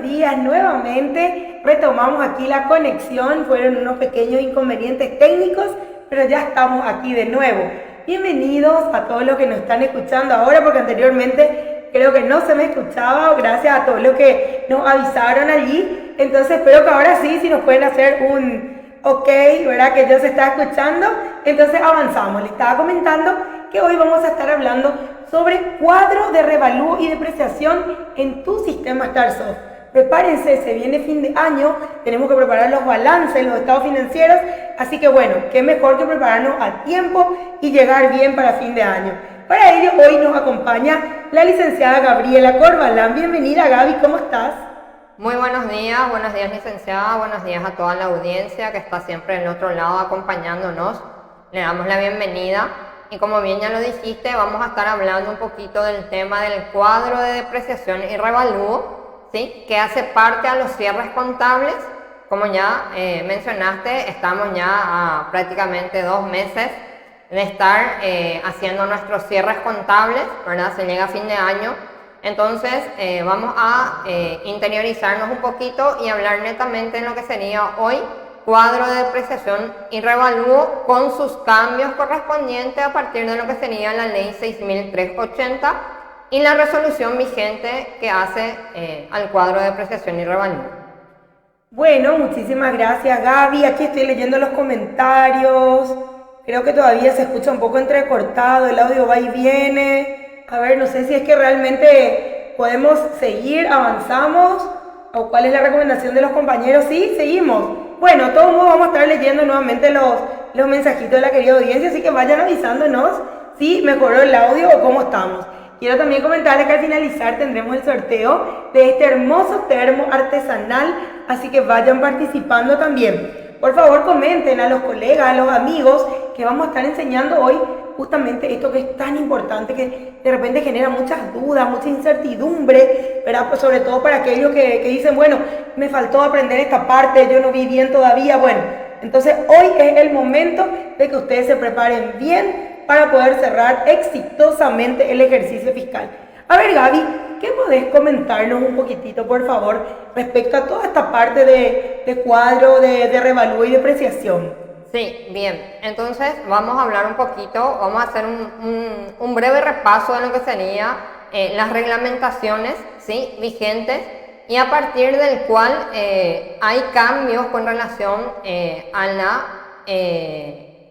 días nuevamente. Retomamos aquí la conexión, fueron unos pequeños inconvenientes técnicos, pero ya estamos aquí de nuevo. Bienvenidos a todos los que nos están escuchando ahora, porque anteriormente creo que no se me escuchaba, gracias a todos los que nos avisaron allí. Entonces espero que ahora sí, si nos pueden hacer un ok, ¿verdad? Que ya se está escuchando. Entonces avanzamos. Les estaba comentando que hoy vamos a estar hablando sobre cuadro de revalúo y depreciación en tu sistema StarSoft. Prepárense, se viene fin de año, tenemos que preparar los balances, los estados financieros, así que bueno, qué mejor que prepararnos a tiempo y llegar bien para fin de año. Para ello, hoy nos acompaña la licenciada Gabriela Corbalán. Bienvenida, Gaby, ¿cómo estás? Muy buenos días licenciada, buenos días a toda la audiencia que está siempre del otro lado acompañándonos. Le damos la bienvenida y como bien ya lo dijiste, vamos a estar hablando un poquito del tema del cuadro de depreciación y revalúo, ¿sí? Que hace parte a los cierres contables. Como ya mencionaste, estamos ya a prácticamente 2 meses de estar haciendo nuestros cierres contables, ¿verdad? Se llega a fin de año. Entonces vamos a interiorizarnos un poquito y hablar netamente en lo que sería hoy cuadro de depreciación y revalúo con sus cambios correspondientes a partir de lo que sería la ley 6380 y la resolución vigente que hace al cuadro de depreciación y revalúo. Bueno, muchísimas gracias, Gaby. Aquí estoy leyendo los comentarios. Creo que todavía se escucha un poco entrecortado, el audio va y viene. A ver, no sé si es que realmente podemos seguir, avanzamos, o cuál es la recomendación de los compañeros. Sí, seguimos. Bueno, todos modos vamos a estar leyendo nuevamente los mensajitos de la querida audiencia, así que vayan avisándonos si mejoró el audio o cómo estamos. Quiero también comentarles que al finalizar tendremos el sorteo de este hermoso termo artesanal, así que vayan participando también. Por favor, comenten a los colegas, a los amigos, que vamos a estar enseñando hoy justamente esto que es tan importante, que de repente genera muchas dudas, mucha incertidumbre, ¿verdad? Pues sobre todo para aquellos que dicen, bueno, me faltó aprender esta parte, yo no vi bien todavía. Bueno, entonces hoy es el momento de que ustedes se preparen bien para poder cerrar exitosamente el ejercicio fiscal. A ver, Gaby, ¿qué podés comentarnos un poquitito, por favor, respecto a toda esta parte de cuadro, de revalúo y depreciación? Sí, bien. Entonces vamos a hablar un poquito, vamos a hacer un breve repaso de lo que serían las reglamentaciones, ¿sí? Vigentes y a partir del cual hay cambios con relación a la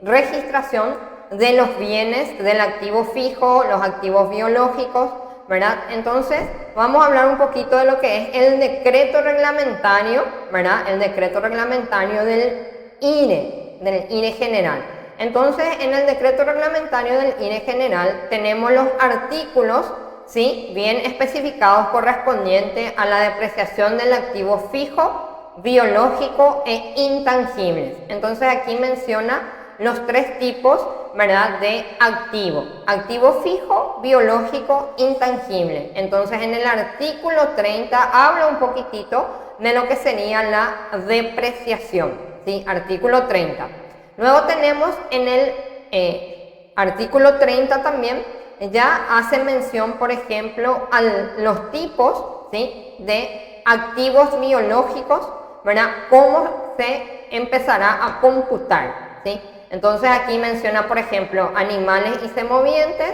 registración de los bienes del activo fijo, los activos biológicos, ¿verdad? Entonces vamos a hablar un poquito de lo que es el decreto reglamentario, ¿verdad? El decreto reglamentario del INE general. Entonces, en el decreto reglamentario del INE general tenemos los artículos, ¿sí? Bien especificados correspondientes a la depreciación del activo fijo, biológico e intangibles. Entonces, aquí menciona los 3 tipos, ¿verdad? De activo: activo fijo, biológico, intangible. Entonces, en el artículo 30 habla un poquitito de lo que sería la depreciación. ¿Sí? Artículo 30. Luego tenemos en el artículo 30 también, ya hace mención, por ejemplo, a los tipos, ¿sí? De activos biológicos, ¿verdad? Cómo se empezará a computar, ¿sí? Entonces aquí menciona, por ejemplo, animales y semovientes,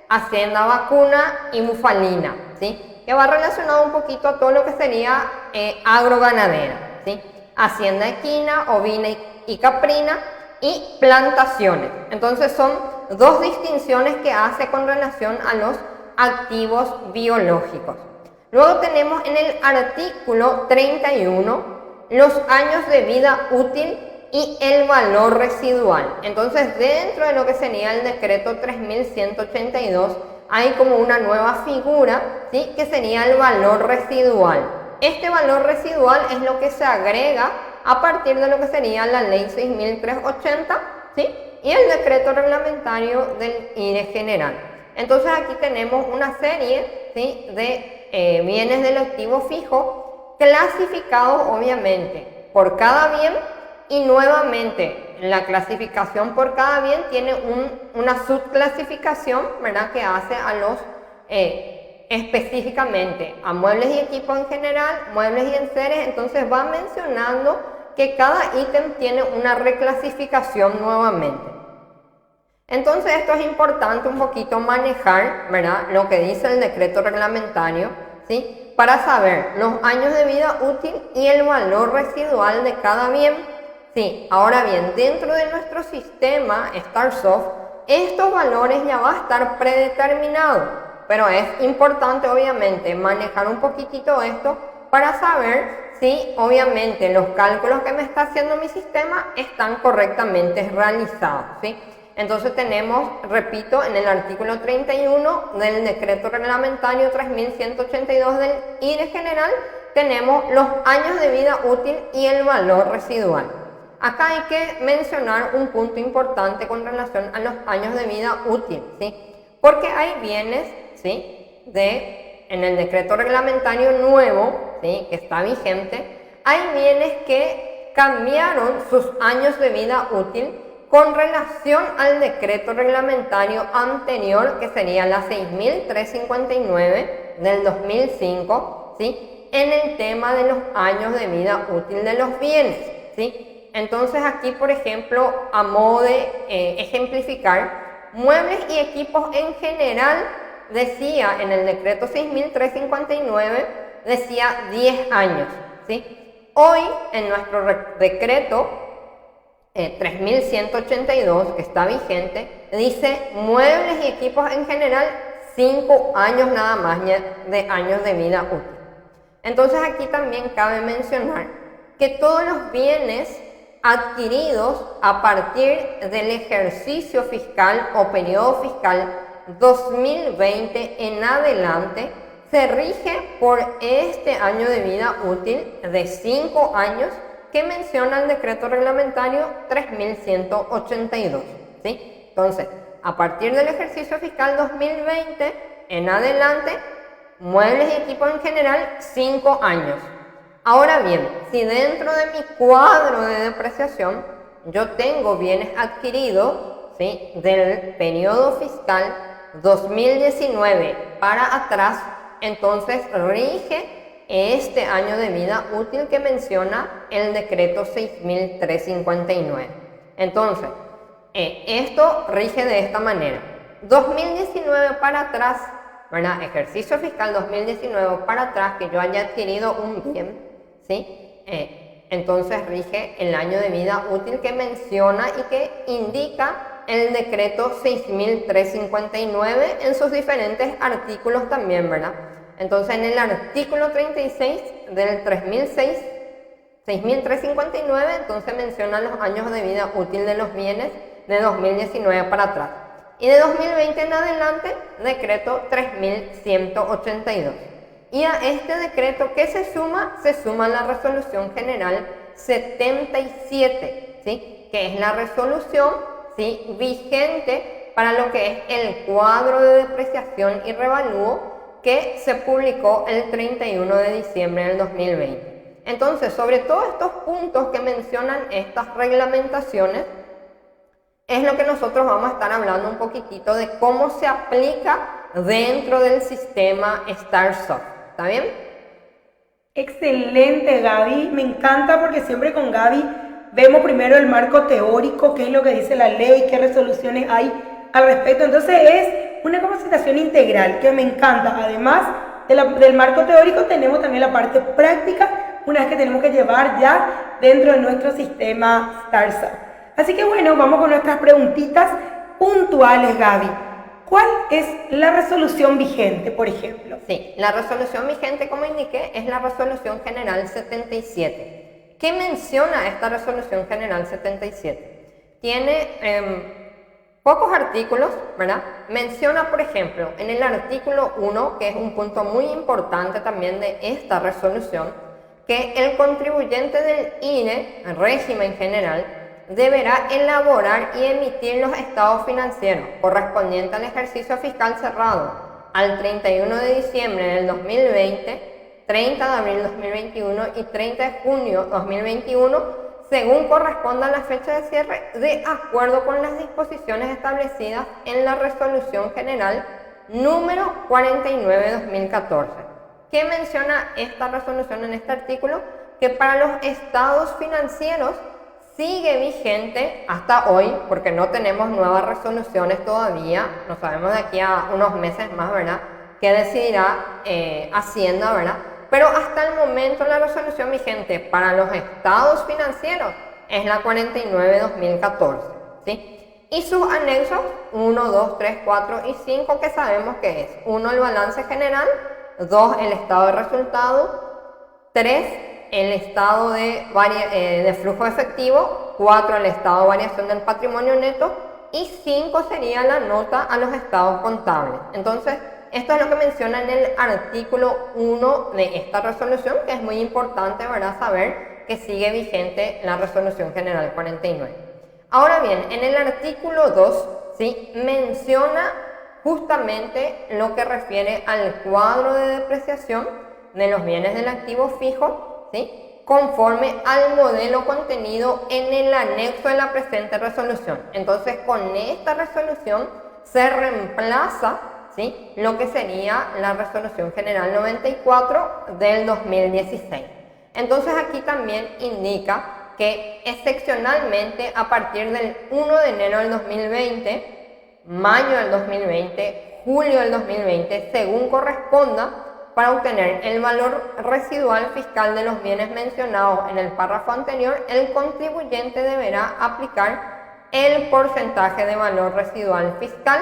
hacienda vacuna y bufalina, ¿sí? Que va relacionado un poquito a todo lo que sería agroganadera, ¿sí? Hacienda equina, ovina y caprina y plantaciones. Entonces son 2 distinciones que hace con relación a los activos biológicos. Luego tenemos en el artículo 31 los años de vida útil y el valor residual. Entonces dentro de lo que sería el decreto 3182 hay como una nueva figura, ¿sí? Que sería el valor residual. Este valor residual es lo que se agrega a partir de lo que sería la ley 6380, ¿sí? Y el decreto reglamentario del INE general. Entonces aquí tenemos una serie, ¿sí? De bienes del activo fijo clasificados obviamente por cada bien y nuevamente la clasificación por cada bien tiene una subclasificación, ¿verdad? Que hace a los específicamente a muebles y equipos en general, muebles y enseres, entonces va mencionando que cada ítem tiene una reclasificación nuevamente. Entonces esto es importante un poquito manejar, ¿verdad?, lo que dice el decreto reglamentario, ¿sí?, para saber los años de vida útil y el valor residual de cada bien. Sí, ahora bien, dentro de nuestro sistema StarSoft, estos valores ya va a estar predeterminado, pero es importante obviamente manejar un poquitito esto para saber si obviamente los cálculos que me está haciendo mi sistema están correctamente realizados, ¿sí? Entonces tenemos, repito, en el artículo 31 del decreto reglamentario 3182 del IRE general, tenemos los años de vida útil y el valor residual. Acá hay que mencionar un punto importante con relación a los años de vida útil, ¿sí? Porque hay bienes, ¿sí?, en el decreto reglamentario nuevo, ¿sí?, que está vigente, hay bienes que cambiaron sus años de vida útil con relación al decreto reglamentario anterior, que sería la 6.359 del 2005, ¿sí?, en el tema de los años de vida útil de los bienes, ¿sí? Entonces aquí, por ejemplo, a modo de ejemplificar, muebles y equipos en general, decía en el decreto 6.359, decía 10 años, ¿sí? Hoy, en nuestro decreto 3182, que está vigente, dice muebles y equipos en general 5 años nada más de años de vida útil. Entonces aquí también cabe mencionar que todos los bienes adquiridos a partir del ejercicio fiscal o periodo fiscal 2020 en adelante se rige por este año de vida útil de 5 años que menciona el decreto reglamentario 3182, ¿sí? Entonces, a partir del ejercicio fiscal 2020 en adelante, muebles y equipos en general 5 años. Ahora bien, si dentro de mi cuadro de depreciación yo tengo bienes adquiridos, ¿sí?, del periodo fiscal 2019 para atrás, entonces rige este año de vida útil que menciona el decreto 6.359. Entonces, esto rige de esta manera. 2019 para atrás, ¿verdad?, ejercicio fiscal 2019 para atrás que yo haya adquirido un bien, ¿sí?, entonces rige el año de vida útil que menciona y que indica el decreto 6.359 en sus diferentes artículos también, ¿verdad? Entonces, en el artículo 36 del 6.359, entonces menciona los años de vida útil de los bienes de 2019 para atrás. Y de 2020 en adelante, decreto 3182. Y a este decreto, ¿qué se suma? Se suma la resolución general 77, ¿sí?, que es la resolución, ¿sí?, vigente para lo que es el cuadro de depreciación y revalúo que se publicó el 31 de diciembre del 2020. Entonces, sobre todos estos puntos que mencionan estas reglamentaciones, es lo que nosotros vamos a estar hablando un poquitito de cómo se aplica dentro del sistema StarSoft. ¿Está bien? Excelente, Gaby. Me encanta porque siempre con Gaby vemos primero el marco teórico, qué es lo que dice la ley, qué resoluciones hay al respecto. Entonces es una capacitación integral que me encanta. Además del marco teórico tenemos también la parte práctica, una vez que tenemos que llevar ya dentro de nuestro sistema StarSoft. Así que bueno, vamos con nuestras preguntitas puntuales, Gaby. ¿Cuál es la resolución vigente, por ejemplo? Sí, la resolución vigente, como indiqué, es la resolución general 77. ¿Qué menciona esta resolución general 77? Tiene pocos artículos, ¿verdad? Menciona, por ejemplo, en el artículo 1, que es un punto muy importante también de esta resolución, que el contribuyente del INE, el régimen general, deberá elaborar y emitir los estados financieros correspondientes al ejercicio fiscal cerrado al 31 de diciembre del 2020, 30 de abril 2021 y 30 de junio 2021, según corresponda a la fecha de cierre, de acuerdo con las disposiciones establecidas en la resolución general número 49/2014. ¿Qué menciona esta resolución en este artículo? Que para los estados financieros sigue vigente hasta hoy, porque no tenemos nuevas resoluciones todavía, no sabemos de aquí a unos meses más, ¿verdad?, qué decidirá Hacienda, ¿verdad? Pero hasta el momento la resolución vigente para los estados financieros es la 49/2014, ¿sí? Y sus anexos 1, 2, 3, 4 y 5, que sabemos que es 1, el balance general, 2, el estado de resultado, 3, el estado de flujo efectivo, 4, el estado de variación del patrimonio neto y 5 sería la nota a los estados contables. Entonces, esto es lo que menciona en el artículo 1 de esta resolución, que es muy importante, ¿verdad?, saber que sigue vigente la resolución general 49. Ahora bien, en el artículo 2, ¿sí?, menciona justamente lo que refiere al cuadro de depreciación de los bienes del activo fijo, ¿sí?, conforme al modelo contenido en el anexo de la presente resolución. Entonces, con esta resolución se reemplaza, ¿sí?, lo que sería la resolución general 94 del 2016. Entonces, aquí también indica que excepcionalmente a partir del 1 de enero del 2020, mayo del 2020, julio del 2020, según corresponda, para obtener el valor residual fiscal de los bienes mencionados en el párrafo anterior, el contribuyente deberá aplicar el porcentaje de valor residual fiscal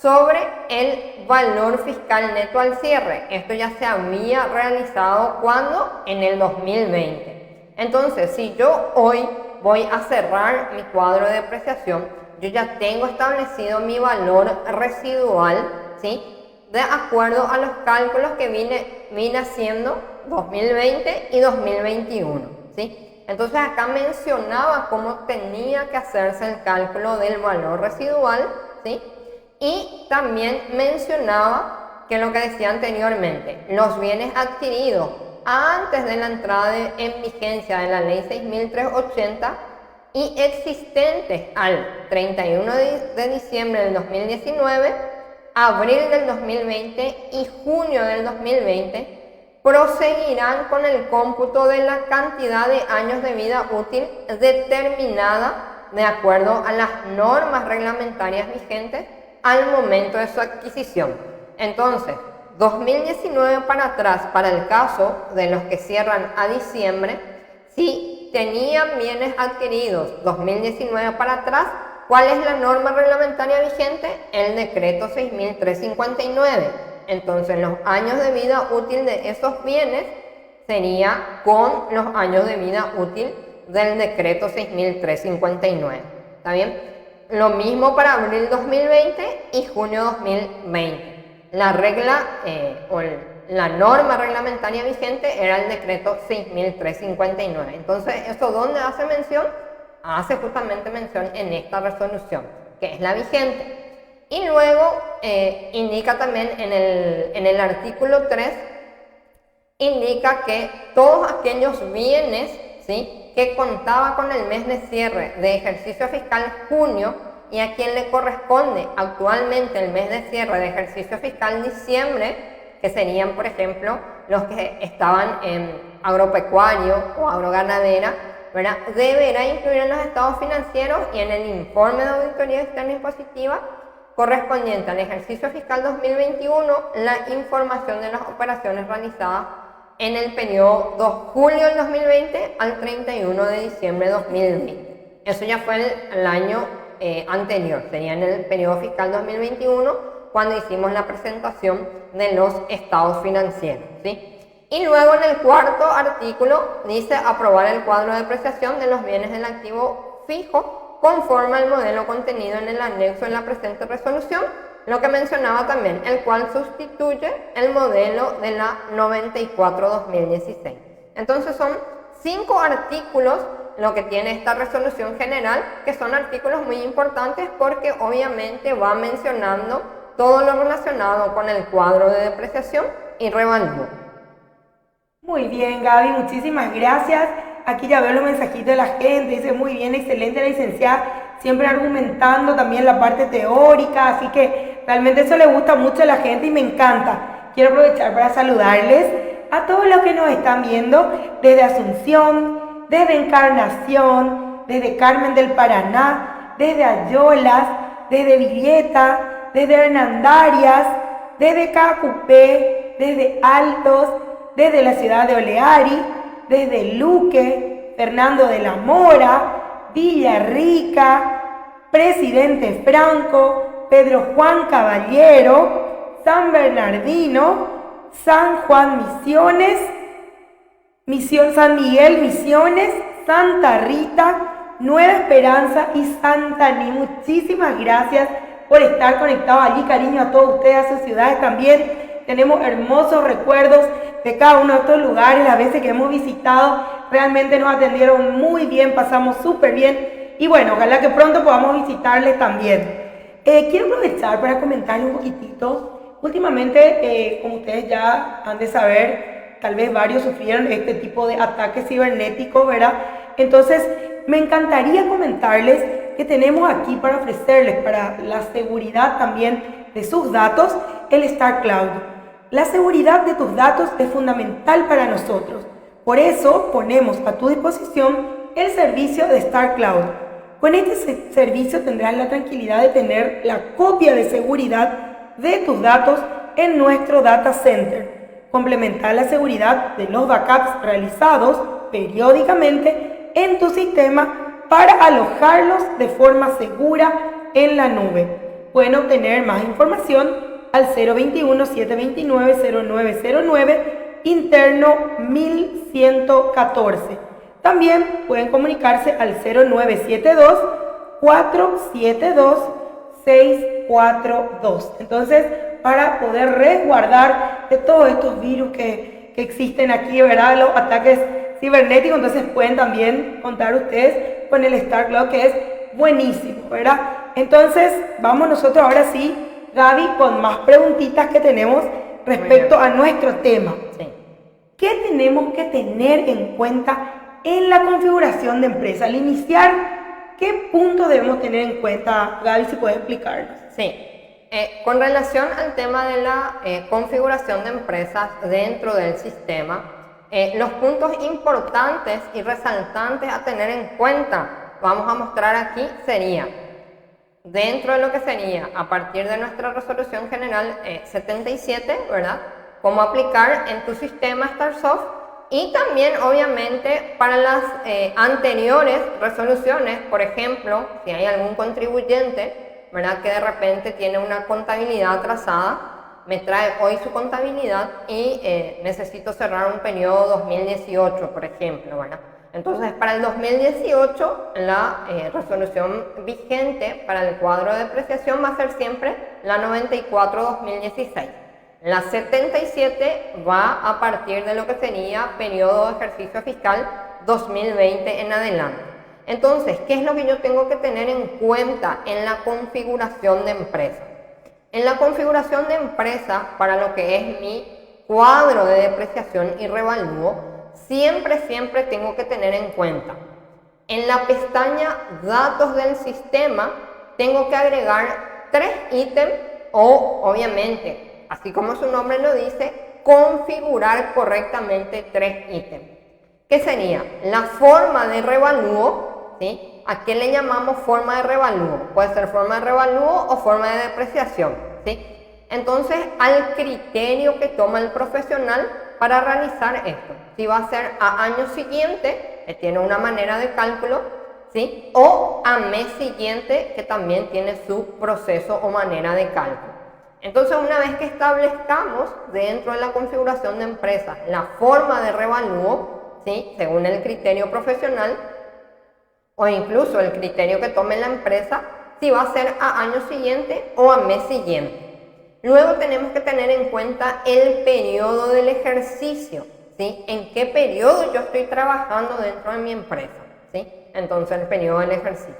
sobre el valor fiscal neto al cierre. Esto ya se había realizado cuando en el 2020. Entonces, si yo hoy voy a cerrar mi cuadro de depreciación, yo ya tengo establecido mi valor residual, ¿sí?, de acuerdo a los cálculos que vine haciendo 2020 y 2021, ¿sí? Entonces acá mencionaba cómo tenía que hacerse el cálculo del valor residual, ¿sí? Y también mencionaba que lo que decía anteriormente, los bienes adquiridos antes de la entrada en vigencia de la ley 6.380 y existentes al 31 de diciembre del 2019, abril del 2020 y junio del 2020 proseguirán con el cómputo de la cantidad de años de vida útil determinada de acuerdo a las normas reglamentarias vigentes al momento de su adquisición. Entonces, 2019 para atrás, para el caso de los que cierran a diciembre, si tenían bienes adquiridos 2019 para atrás, ¿cuál es la norma reglamentaria vigente? El decreto 6.359. Entonces, los años de vida útil de esos bienes sería con los años de vida útil del decreto 6.359. ¿Está bien? Lo mismo para abril 2020 y junio 2020. La regla la norma reglamentaria vigente era el decreto 6.359. Entonces, ¿eso dónde hace mención? Hace justamente mención en esta resolución, que es la vigente. Y luego indica también en el artículo 3, indica que todos aquellos bienes, ¿sí?, que contaba con el mes de cierre de ejercicio fiscal junio y a quien le corresponde actualmente el mes de cierre de ejercicio fiscal diciembre, que serían, por ejemplo, los que estaban en agropecuario o agroganadera, ¿verdad?, deberá incluir en los estados financieros y en el informe de auditoría externa impositiva correspondiente al ejercicio fiscal 2021 la información de las operaciones realizadas en el periodo 2 julio del 2020 al 31 de diciembre de 2020. Eso ya fue el año anterior, sería en el periodo fiscal 2021 cuando hicimos la presentación de los estados financieros, ¿sí? Y luego en el cuarto artículo dice aprobar el cuadro de depreciación de los bienes del activo fijo conforme al modelo contenido en el anexo de la presente resolución, lo que mencionaba también, el cual sustituye el modelo de la 94/2016. Entonces son 5 artículos lo que tiene esta resolución general, que son artículos muy importantes porque obviamente va mencionando todo lo relacionado con el cuadro de depreciación y revalúo. Muy bien, Gaby, muchísimas gracias. Aquí ya veo los mensajitos de la gente, dice muy bien, excelente la licenciada, siempre argumentando también la parte teórica, así que Realmente eso le gusta mucho a la gente y me encanta. Quiero aprovechar para saludarles a todos los que nos están viendo desde Asunción, desde Encarnación, desde Carmen del Paraná, desde Ayolas, desde Villeta, desde Hernandarias, desde Cacupé, desde Altos, desde la ciudad de Oleari, desde Luque, Fernando de la Mora, Villarrica, Presidente Franco, Pedro Juan Caballero, San Bernardino, San Juan Misiones, San Miguel Misiones, Santa Rita, Nueva Esperanza y Santa Ni. Muchísimas gracias por estar conectados allí, cariño a todos ustedes, a sus ciudades también. Tenemos hermosos recuerdos de cada uno de estos lugares, las veces que hemos visitado, realmente nos atendieron muy bien, pasamos súper bien y bueno, ojalá que pronto podamos visitarles también. Quiero aprovechar para comentarles un poquitito. Últimamente, como ustedes ya han de saber, tal vez varios sufrieron este tipo de ataques cibernéticos, ¿verdad? Entonces, me encantaría comentarles que tenemos aquí para ofrecerles, para la seguridad también de sus datos, el Star Cloud. La seguridad de tus datos es fundamental para nosotros. Por eso, ponemos a tu disposición el servicio de Star Cloud. Con este servicio tendrás la tranquilidad de tener la copia de seguridad de tus datos en nuestro data center. Complementar la seguridad de los backups realizados periódicamente en tu sistema para alojarlos de forma segura en la nube. Pueden obtener más información al 021-729-0909, interno 1114. También pueden comunicarse al 0972-472-642. Entonces, para poder resguardar de todos estos virus que existen aquí, ¿verdad? Los ataques cibernéticos, entonces pueden también contar ustedes con el Star Cloud, que es buenísimo, ¿verdad? Entonces, vamos nosotros ahora sí, Gaby, con más preguntitas que tenemos respecto a nuestro tema. Sí. ¿Qué tenemos que tener en cuenta en la configuración de empresa? Al iniciar, ¿qué puntos debemos tener en cuenta, Gaby, si puedes explicarnos? Sí. Con relación al tema de la configuración de empresas dentro del sistema, los puntos importantes y resaltantes a tener en cuenta, vamos a mostrar aquí, sería dentro de lo que sería a partir de nuestra resolución general 77, ¿verdad? Cómo aplicar en tu sistema StarSoft y también obviamente para las anteriores resoluciones, por ejemplo, si hay algún contribuyente, ¿verdad? Que de repente tiene una contabilidad atrasada, me trae hoy su contabilidad y necesito cerrar un periodo 2018, por ejemplo, ¿verdad? Entonces, para el 2018, la resolución vigente para el cuadro de depreciación va a ser siempre la 94-2016. La 77 va a partir de lo que sería periodo de ejercicio fiscal 2020 en adelante. Entonces, ¿qué es lo que yo tengo que tener en cuenta en la configuración de empresa? En la configuración de empresa, para lo que es mi cuadro de depreciación y revalúo, siempre tengo que tener en cuenta. En la pestaña Datos del sistema, tengo que agregar 3 ítems o, obviamente, así como su nombre lo dice, configurar correctamente 3 ítems. ¿Qué sería? La forma de revalúo, ¿sí? ¿A qué le llamamos forma de revalúo? Puede ser forma de revalúo o forma de depreciación, ¿sí? Entonces, al criterio que toma el profesional para realizar esto. Si va a ser a año siguiente, que tiene una manera de cálculo, ¿sí? O a mes siguiente, que también tiene su proceso o manera de cálculo. Entonces, una vez que establezcamos dentro de la configuración de empresa la forma de revalúo, ¿sí? Según el criterio profesional o incluso el criterio que tome la empresa, si va a ser a año siguiente o a mes siguiente. Luego tenemos que tener en cuenta el periodo del ejercicio, ¿sí? ¿En qué periodo yo estoy trabajando dentro de mi empresa? ¿Sí? Entonces, el periodo del ejercicio.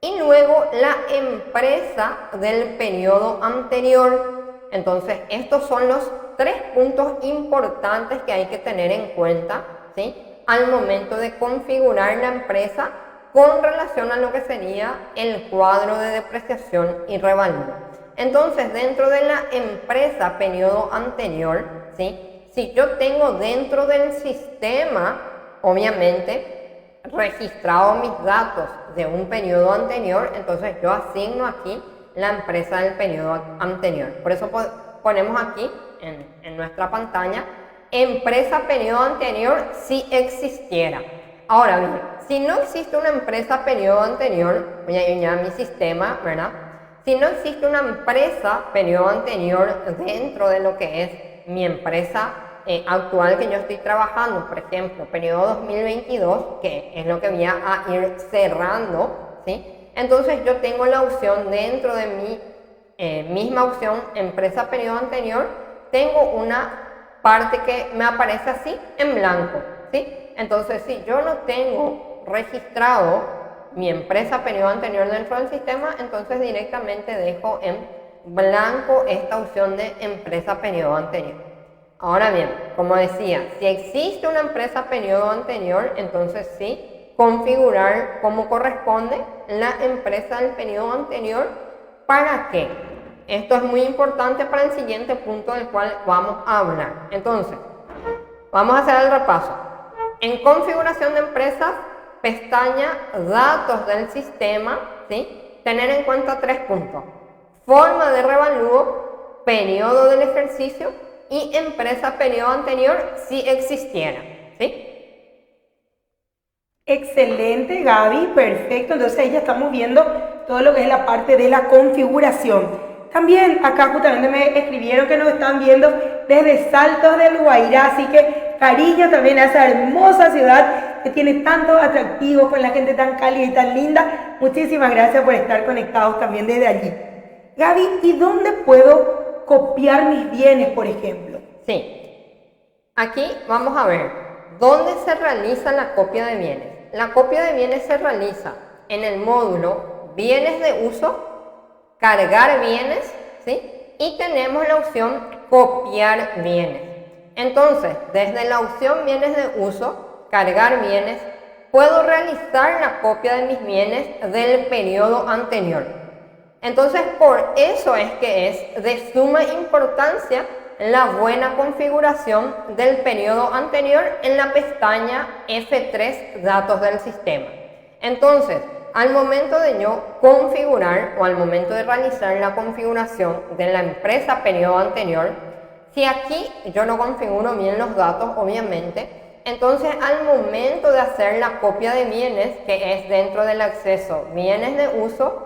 Y luego la empresa del periodo anterior. Entonces, estos son los 3 puntos importantes que hay que tener en cuenta, ¿sí? Al momento de configurar la empresa con relación a lo que sería el cuadro de depreciación y revalúo. Entonces, dentro de la empresa periodo anterior, ¿sí? Si yo tengo dentro del sistema, obviamente, registrado mis datos de un periodo anterior, entonces yo asigno aquí la empresa del periodo anterior. Por eso ponemos aquí en nuestra pantalla, empresa periodo anterior si existiera. Ahora bien, si no existe una empresa periodo anterior, voy a ir a mi sistema, ¿verdad? Si no existe una empresa periodo anterior dentro de lo que es mi empresa actual que yo estoy trabajando, por ejemplo, periodo 2022, que es lo que voy a ir cerrando, ¿sí? Entonces yo tengo la opción dentro de mi misma opción, empresa periodo anterior, tengo una parte que me aparece así en blanco, ¿sí? Entonces, si yo no tengo registrado mi empresa periodo anterior dentro del sistema, entonces directamente dejo en blanco esta opción de empresa periodo anterior. Ahora bien, como decía, si existe una empresa periodo anterior, entonces sí, configurar como corresponde la empresa del periodo anterior. ¿Para qué? Esto es muy importante para el siguiente punto del cual vamos a hablar. Entonces, vamos a hacer el repaso. En configuración de empresas, pestaña datos del sistema, ¿sí? Tener en cuenta 3 puntos. Forma de revalúo, periodo del ejercicio y empresa periodo anterior si existiera, ¿sí? Excelente, Gaby, perfecto. Entonces ahí ya estamos viendo todo lo que es la parte de la configuración. También acá justamente me escribieron que nos están viendo desde Saltos del Guairá, así que cariño también a esa hermosa ciudad que tiene tantos atractivos con la gente tan cálida y tan linda. Muchísimas gracias por estar conectados también desde allí. Gaby, ¿y dónde puedo copiar mis bienes, por ejemplo? Sí, aquí vamos a ver dónde se realiza la copia de bienes. La copia de bienes se realiza en el módulo bienes de uso, cargar bienes, ¿sí? Y tenemos la opción copiar bienes. Entonces, desde la opción bienes de uso, cargar bienes, puedo realizar la copia de mis bienes del periodo anterior. Entonces, por eso es que es de suma importancia la buena configuración del periodo anterior en la pestaña F3 datos del sistema. Entonces, al momento de yo configurar o al momento de realizar la configuración de la empresa periodo anterior, si aquí yo no configuro bien los datos, obviamente, entonces al momento de hacer la copia de bienes, que es dentro del acceso bienes de uso,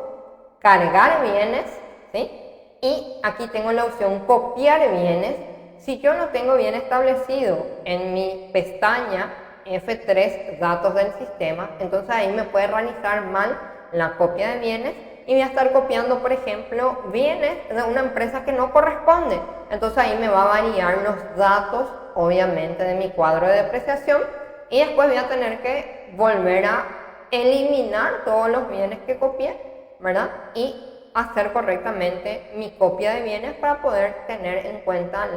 cargar bienes, ¿sí? Y aquí tengo la opción copiar bienes. Si yo no tengo bien establecido en mi pestaña F3 datos del sistema, entonces ahí me puede realizar mal la copia de bienes y voy a estar copiando, por ejemplo, bienes de una empresa que no corresponde. Entonces ahí me va a variar los datos, obviamente, de mi cuadro de depreciación y después voy a tener que volver a eliminar todos los bienes que copié, ¿verdad? Y hacer correctamente mi copia de bienes para poder tener en cuenta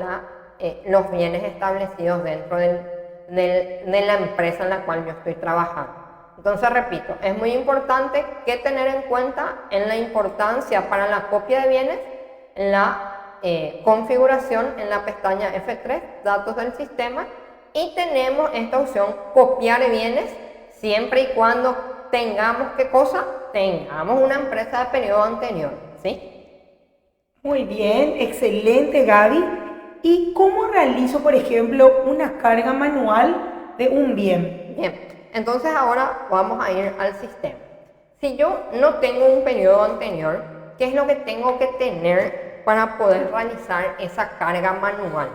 los bienes establecidos dentro de la empresa en la cual yo estoy trabajando. Entonces, repito, es muy importante que tener en cuenta en la importancia para la copia de bienes, la configuración en la pestaña F3, datos del sistema, y tenemos esta opción copiar bienes siempre y cuando tengamos, ¿qué cosa? Tengamos una empresa de periodo anterior, ¿sí? Muy bien, excelente, Gaby. ¿Y cómo realizo, por ejemplo, una carga manual de un bien? Bien, entonces ahora vamos a ir al sistema. Si yo no tengo un periodo anterior, ¿qué es lo que tengo que tener para poder realizar esa carga manual?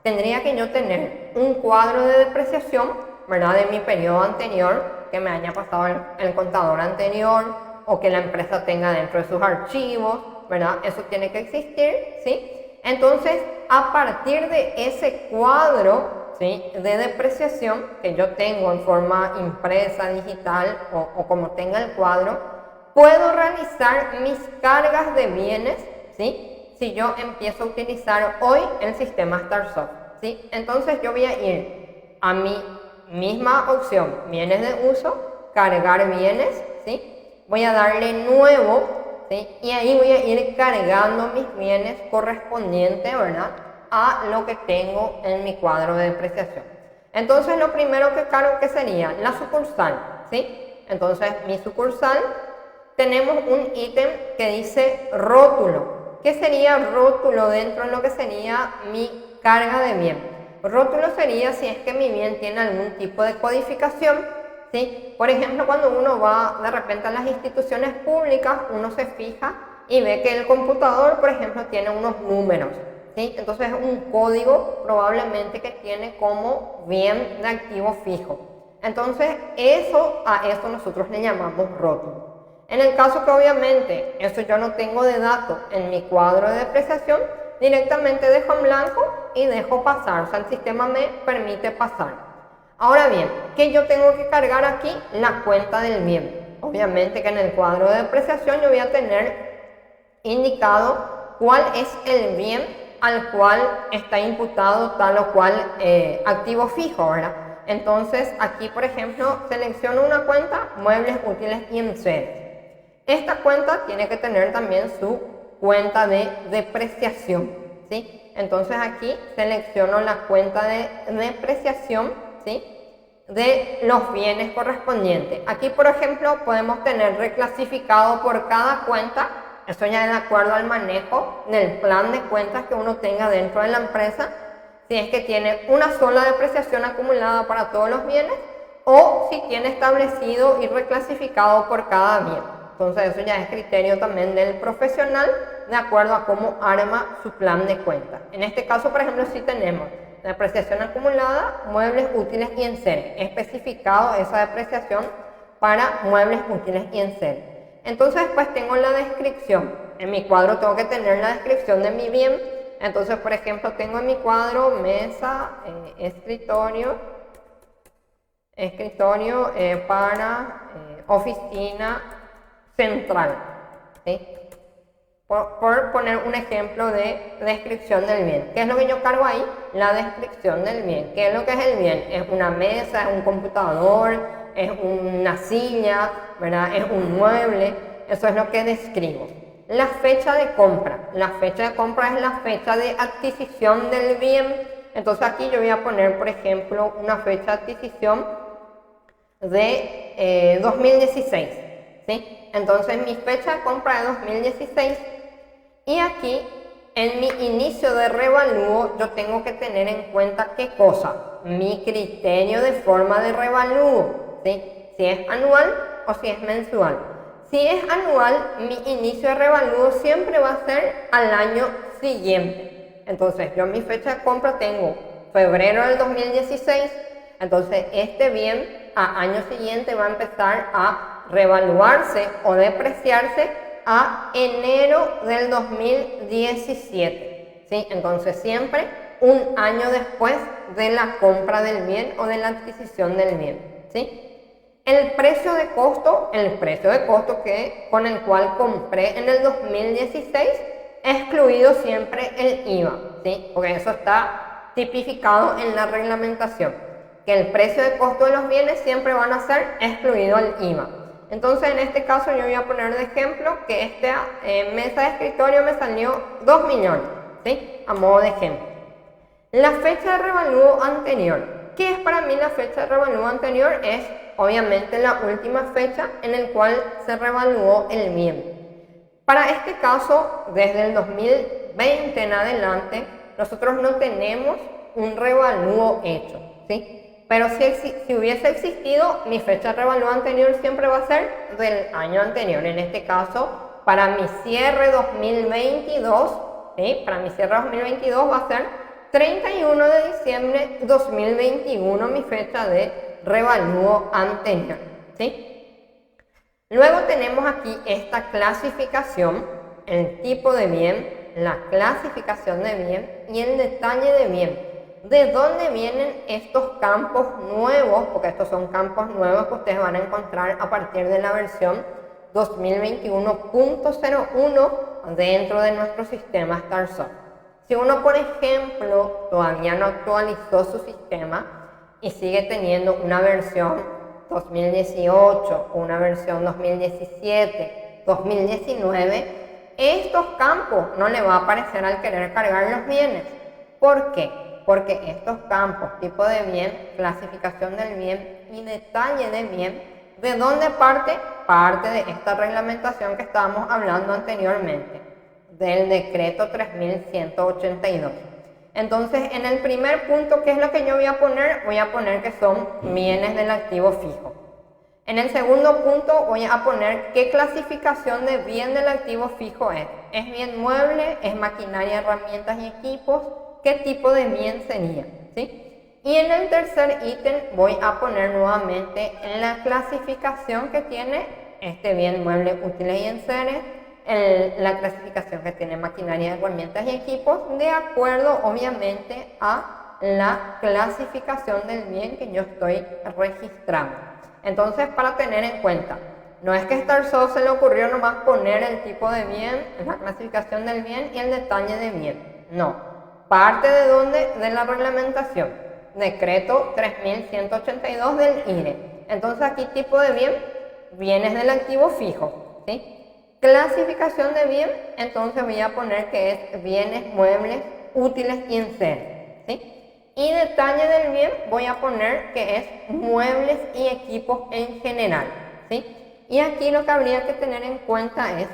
Tendría que yo tener un cuadro de depreciación, ¿verdad? De mi periodo anterior, que me haya pasado el contador anterior o que la empresa tenga dentro de sus archivos, ¿verdad? Eso tiene que existir, ¿sí? Entonces, a partir de ese cuadro, ¿sí?, de depreciación que yo tengo en forma impresa, digital o como tenga el cuadro, puedo realizar mis cargas de bienes, ¿sí?, si yo empiezo a utilizar hoy el sistema StarSoft, ¿sí? Entonces yo voy a ir a mi misma opción, bienes de uso, cargar bienes, ¿sí? Voy a darle nuevo ¿sí? Y ahí voy a ir cargando mis bienes correspondientes, ¿verdad?, a lo que tengo en mi cuadro de depreciación. Entonces lo primero que cargo, ¿qué sería? La sucursal, ¿sí? Entonces mi sucursal, tenemos un ítem que dice rótulo. ¿Qué sería rótulo dentro de lo que sería mi carga de bien? Rótulo sería si es que mi bien tiene algún tipo de codificación, ¿sí? Por ejemplo, cuando uno va de repente a las instituciones públicas, uno se fija y ve que el computador, por ejemplo, tiene unos números, ¿sí? Entonces es un código probablemente que tiene como bien de activo fijo. Entonces a eso nosotros le llamamos rótulo. En el caso que obviamente eso yo no tengo de dato en mi cuadro de depreciación, directamente dejo en blanco y dejo pasar, o sea, el sistema me permite pasar. Ahora bien, ¿qué yo tengo que cargar aquí? La cuenta del bien. Obviamente que en el cuadro de depreciación yo voy a tener indicado cuál es el bien al cual está imputado tal o cual activo fijo, ¿verdad? Entonces aquí, por ejemplo, selecciono una cuenta, muebles útiles y enseres. Esta cuenta tiene que tener también su cuenta de depreciación, ¿sí? Entonces aquí selecciono la cuenta de depreciación, ¿sí?, de los bienes correspondientes. Aquí, por ejemplo, podemos tener reclasificado por cada cuenta, eso ya de acuerdo al manejo del plan de cuentas que uno tenga dentro de la empresa, si es que tiene una sola depreciación acumulada para todos los bienes o si tiene establecido y reclasificado por cada bien. Entonces eso ya es criterio también del profesional de acuerdo a cómo arma su plan de cuenta. En este caso, por ejemplo, si tenemos depreciación acumulada, muebles útiles y enseres, especificado esa depreciación para muebles útiles y enseres. Entonces después tengo la descripción. En mi cuadro tengo que tener la descripción de mi bien. Entonces, por ejemplo, tengo en mi cuadro mesa, escritorio para oficina central, ¿sí? Por poner un ejemplo de descripción del bien. ¿Qué es lo que yo cargo ahí? La descripción del bien. ¿Qué es lo que es el bien? Es una mesa, es un computador, es una silla, ¿verdad?, es un mueble. Eso es lo que describo. La fecha de compra. La fecha de compra es la fecha de adquisición del bien. Entonces aquí yo voy a poner, por ejemplo, una fecha de adquisición de 2016, ¿sí? Entonces mi fecha de compra de 2016, y aquí en mi inicio de revalúo yo tengo que tener en cuenta qué cosa, mi criterio de forma de revalúo, ¿sí?, si es anual o si es mensual. Si es anual, mi inicio de revalúo siempre va a ser al año siguiente. Entonces yo en mi fecha de compra tengo febrero del 2016, entonces este bien a año siguiente va a empezar a revaluarse o depreciarse a enero del 2017, ¿sí? Entonces siempre un año después de la compra del bien o de la adquisición del bien, ¿sí? El precio de costo con el cual compré en el 2016, excluido siempre el IVA, ¿sí?, porque eso está tipificado en la reglamentación, que el precio de costo de los bienes siempre van a ser excluido el IVA. Entonces en este caso yo voy a poner de ejemplo que esta mesa de escritorio me salió 2 millones, ¿sí?, a modo de ejemplo. La fecha de revalúo anterior. ¿Qué es para mí la fecha de revalúo anterior? Es obviamente la última fecha en la cual se revaluó el bien. Para este caso, desde el 2020 en adelante, nosotros no tenemos un revalúo hecho, ¿sí? Pero si hubiese existido, mi fecha de revalúo anterior siempre va a ser del año anterior. En este caso, para mi cierre 2022, ¿sí?, para mi cierre 2022 va a ser 31 de diciembre 2021 mi fecha de revalúo anterior, ¿sí? Luego tenemos aquí esta clasificación, el tipo de bien, la clasificación de bien y el detalle de bien. ¿De dónde vienen estos campos nuevos? Porque estos son campos nuevos que ustedes van a encontrar a partir de la versión 2021.01 dentro de nuestro sistema StarSoft. Si uno, por ejemplo, todavía no actualizó su sistema y sigue teniendo una versión 2018 o una versión 2017 2019, estos campos no le va a aparecer al querer cargar los bienes. ¿Por qué? Porque estos campos, tipo de bien, clasificación del bien y detalle de bien, ¿de dónde parte? Parte de esta reglamentación que estábamos hablando anteriormente, del decreto 3182. Entonces, en el primer punto, ¿qué es lo que yo voy a poner? Voy a poner que son bienes del activo fijo. En el segundo punto voy a poner qué clasificación de bien del activo fijo es. ¿Es bien mueble? ¿Es maquinaria, herramientas y equipos? ¿Qué tipo de bien sería? ¿Sí? Y en el tercer ítem voy a poner nuevamente en la clasificación que tiene este bien mueble, útiles y enseres, la clasificación que tiene maquinaria, herramientas y equipos, de acuerdo obviamente a la clasificación del bien que yo estoy registrando. Entonces, para tener en cuenta, no es que a Starzó se le ocurrió nomás poner el tipo de bien, la clasificación del bien y el detalle de bien. No. ¿Parte de dónde? De la reglamentación. Decreto 3182 del IRE. Entonces, aquí tipo de bien, bienes del activo fijo. ¿Sí? Clasificación de bien, entonces voy a poner que es bienes, muebles, útiles y enseres. ¿Sí? Y detalle del bien voy a poner que es muebles y equipos en general. ¿Sí? Y aquí lo que habría que tener en cuenta es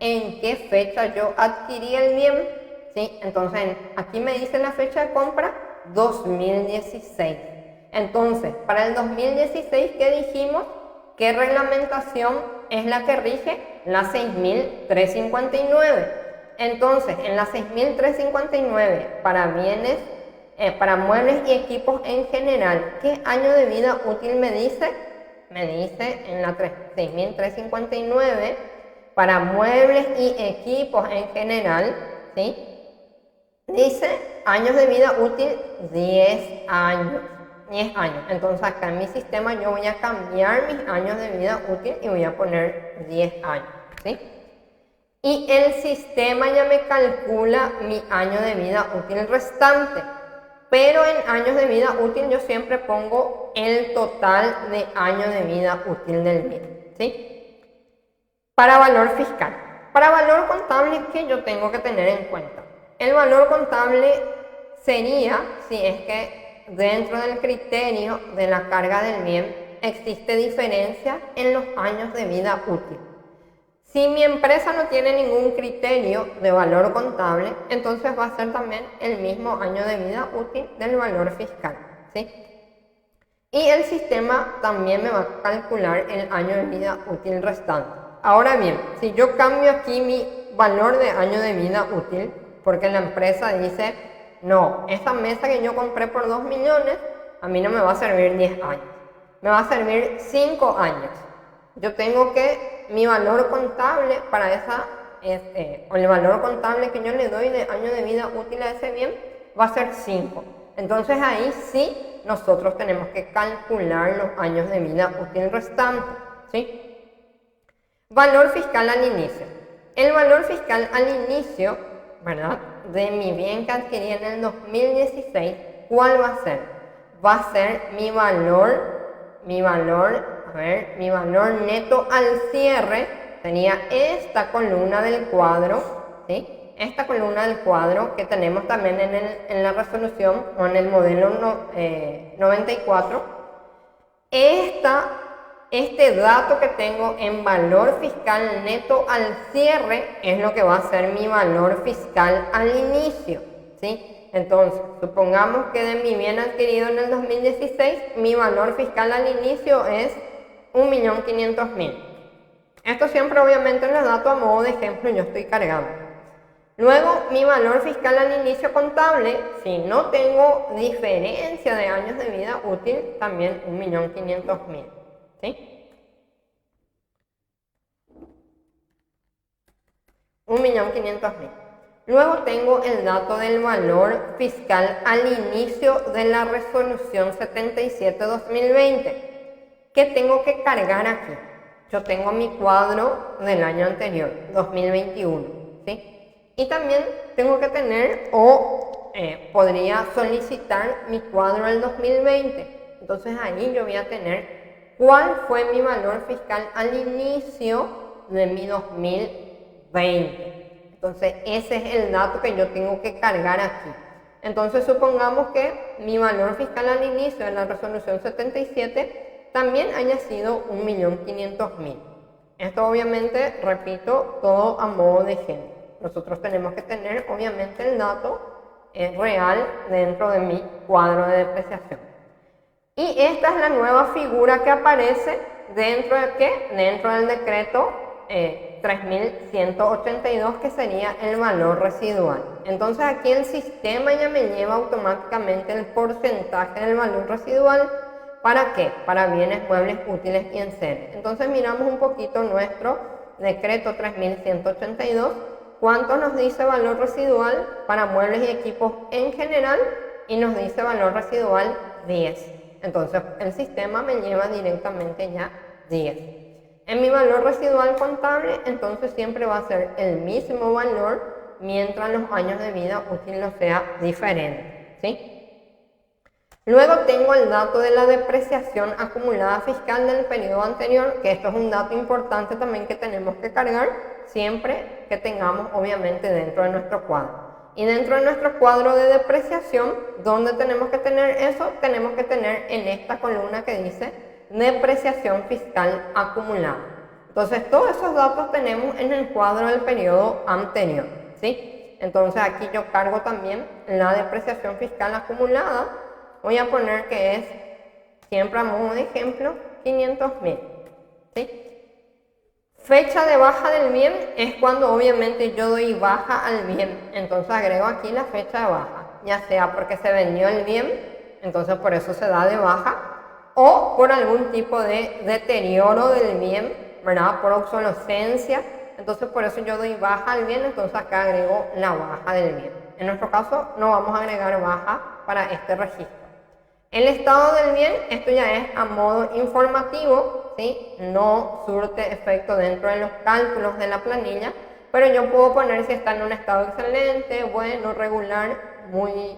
en qué fecha yo adquirí el bien. ¿Sí? Entonces aquí me dice la fecha de compra 2016. Entonces para el 2016, ¿qué dijimos? ¿Qué reglamentación es la que rige? La 6359. Entonces en la 6359 para bienes, para muebles y equipos en general, ¿qué año de vida útil me dice? Me dice en la 6359 para muebles y equipos en general, ¿sí? Dice años de vida útil 10 años. 10 años. Entonces acá en mi sistema yo voy a cambiar mis años de vida útil y voy a poner 10 años, ¿sí? Y el sistema ya me calcula mi año de vida útil restante. Pero en años de vida útil yo siempre pongo el total de años de vida útil del bien, ¿sí? Para valor fiscal. Para valor contable, ¿qué yo tengo que tener en cuenta? El valor contable sería si es que dentro del criterio de la carga del bien existe diferencia en los años de vida útil. Si mi empresa no tiene ningún criterio de valor contable, entonces va a ser también el mismo año de vida útil del valor fiscal, ¿sí? Y el sistema también me va a calcular el año de vida útil restante. Ahora bien, si yo cambio aquí mi valor de año de vida útil, porque la empresa dice, no, esa mesa que yo compré por 2 millones, a mí no me va a servir 10 años, me va a servir 5 años. Yo tengo que, mi valor contable para esa, o el valor contable que yo le doy de año de vida útil a ese bien, va a ser 5. Entonces ahí sí, nosotros tenemos que calcular los años de vida útil restantes, ¿sí? Valor fiscal al inicio. El valor fiscal al inicio, ¿verdad?, de mi bien que adquirí en el 2016, ¿cuál va a ser? Va a ser mi valor neto al cierre. Tenía esta columna del cuadro, ¿sí? Esta columna del cuadro que tenemos también en la resolución o en el modelo 94. Este dato que tengo en valor fiscal neto al cierre es lo que va a ser mi valor fiscal al inicio, ¿sí? Entonces, supongamos que de mi bien adquirido en el 2016, mi valor fiscal al inicio es 1.500.000. Esto siempre obviamente les dato a modo de ejemplo, yo estoy cargando. Luego, mi valor fiscal al inicio contable, si no tengo diferencia de años de vida útil, también 1.500.000. ¿Sí? 1.500.000. Luego tengo el dato del valor fiscal al inicio de la resolución 77-2020. ¿Qué tengo que cargar aquí? Yo tengo mi cuadro del año anterior, 2021, ¿sí? Y también tengo que tener podría solicitar mi cuadro del 2020. Entonces ahí yo voy a tener cuál fue mi valor fiscal al inicio de mi 2020. Entonces ese es el dato que yo tengo que cargar aquí. Entonces supongamos que mi valor fiscal al inicio de la resolución 77 también haya sido 1.500.000. Esto obviamente, repito, todo a modo de ejemplo. Nosotros tenemos que tener obviamente el dato real dentro de mi cuadro de depreciación. Y esta es la nueva figura que aparece dentro de ¿qué? Dentro del decreto 3182, que sería el valor residual. Entonces aquí el sistema ya me lleva automáticamente el porcentaje del valor residual. ¿Para qué? Para bienes muebles útiles y enseres. Entonces miramos un poquito nuestro decreto 3182. ¿Cuánto nos dice valor residual para muebles y equipos en general? Y nos dice valor residual 10. Entonces el sistema me lleva directamente ya 10. En mi valor residual contable, entonces siempre va a ser el mismo valor mientras los años de vida útil no sea diferente, ¿sí? Luego tengo el dato de la depreciación acumulada fiscal del periodo anterior, que esto es un dato importante también que tenemos que cargar siempre que tengamos obviamente dentro de nuestro cuadro. Y dentro de nuestro cuadro de depreciación, ¿dónde tenemos que tener eso? Tenemos que tener en esta columna que dice depreciación fiscal acumulada. Entonces todos esos datos tenemos en el cuadro del periodo anterior, ¿sí? Entonces aquí yo cargo también la depreciación fiscal acumulada. Voy a poner que es, siempre a modo de ejemplo, 500.000, ¿sí? Fecha de baja del bien es cuando obviamente yo doy baja al bien. Entonces agrego aquí la fecha de baja, ya sea porque se vendió el bien, entonces por eso se da de baja, o por algún tipo de deterioro del bien, ¿verdad? Por obsolescencia, entonces por eso yo doy baja al bien, entonces acá agrego la baja del bien. En nuestro caso no vamos a agregar baja para este registro. El estado del bien, esto ya es a modo informativo, ¿sí? No surte efecto dentro de los cálculos de la planilla, pero yo puedo poner si está en un estado excelente, bueno, regular, muy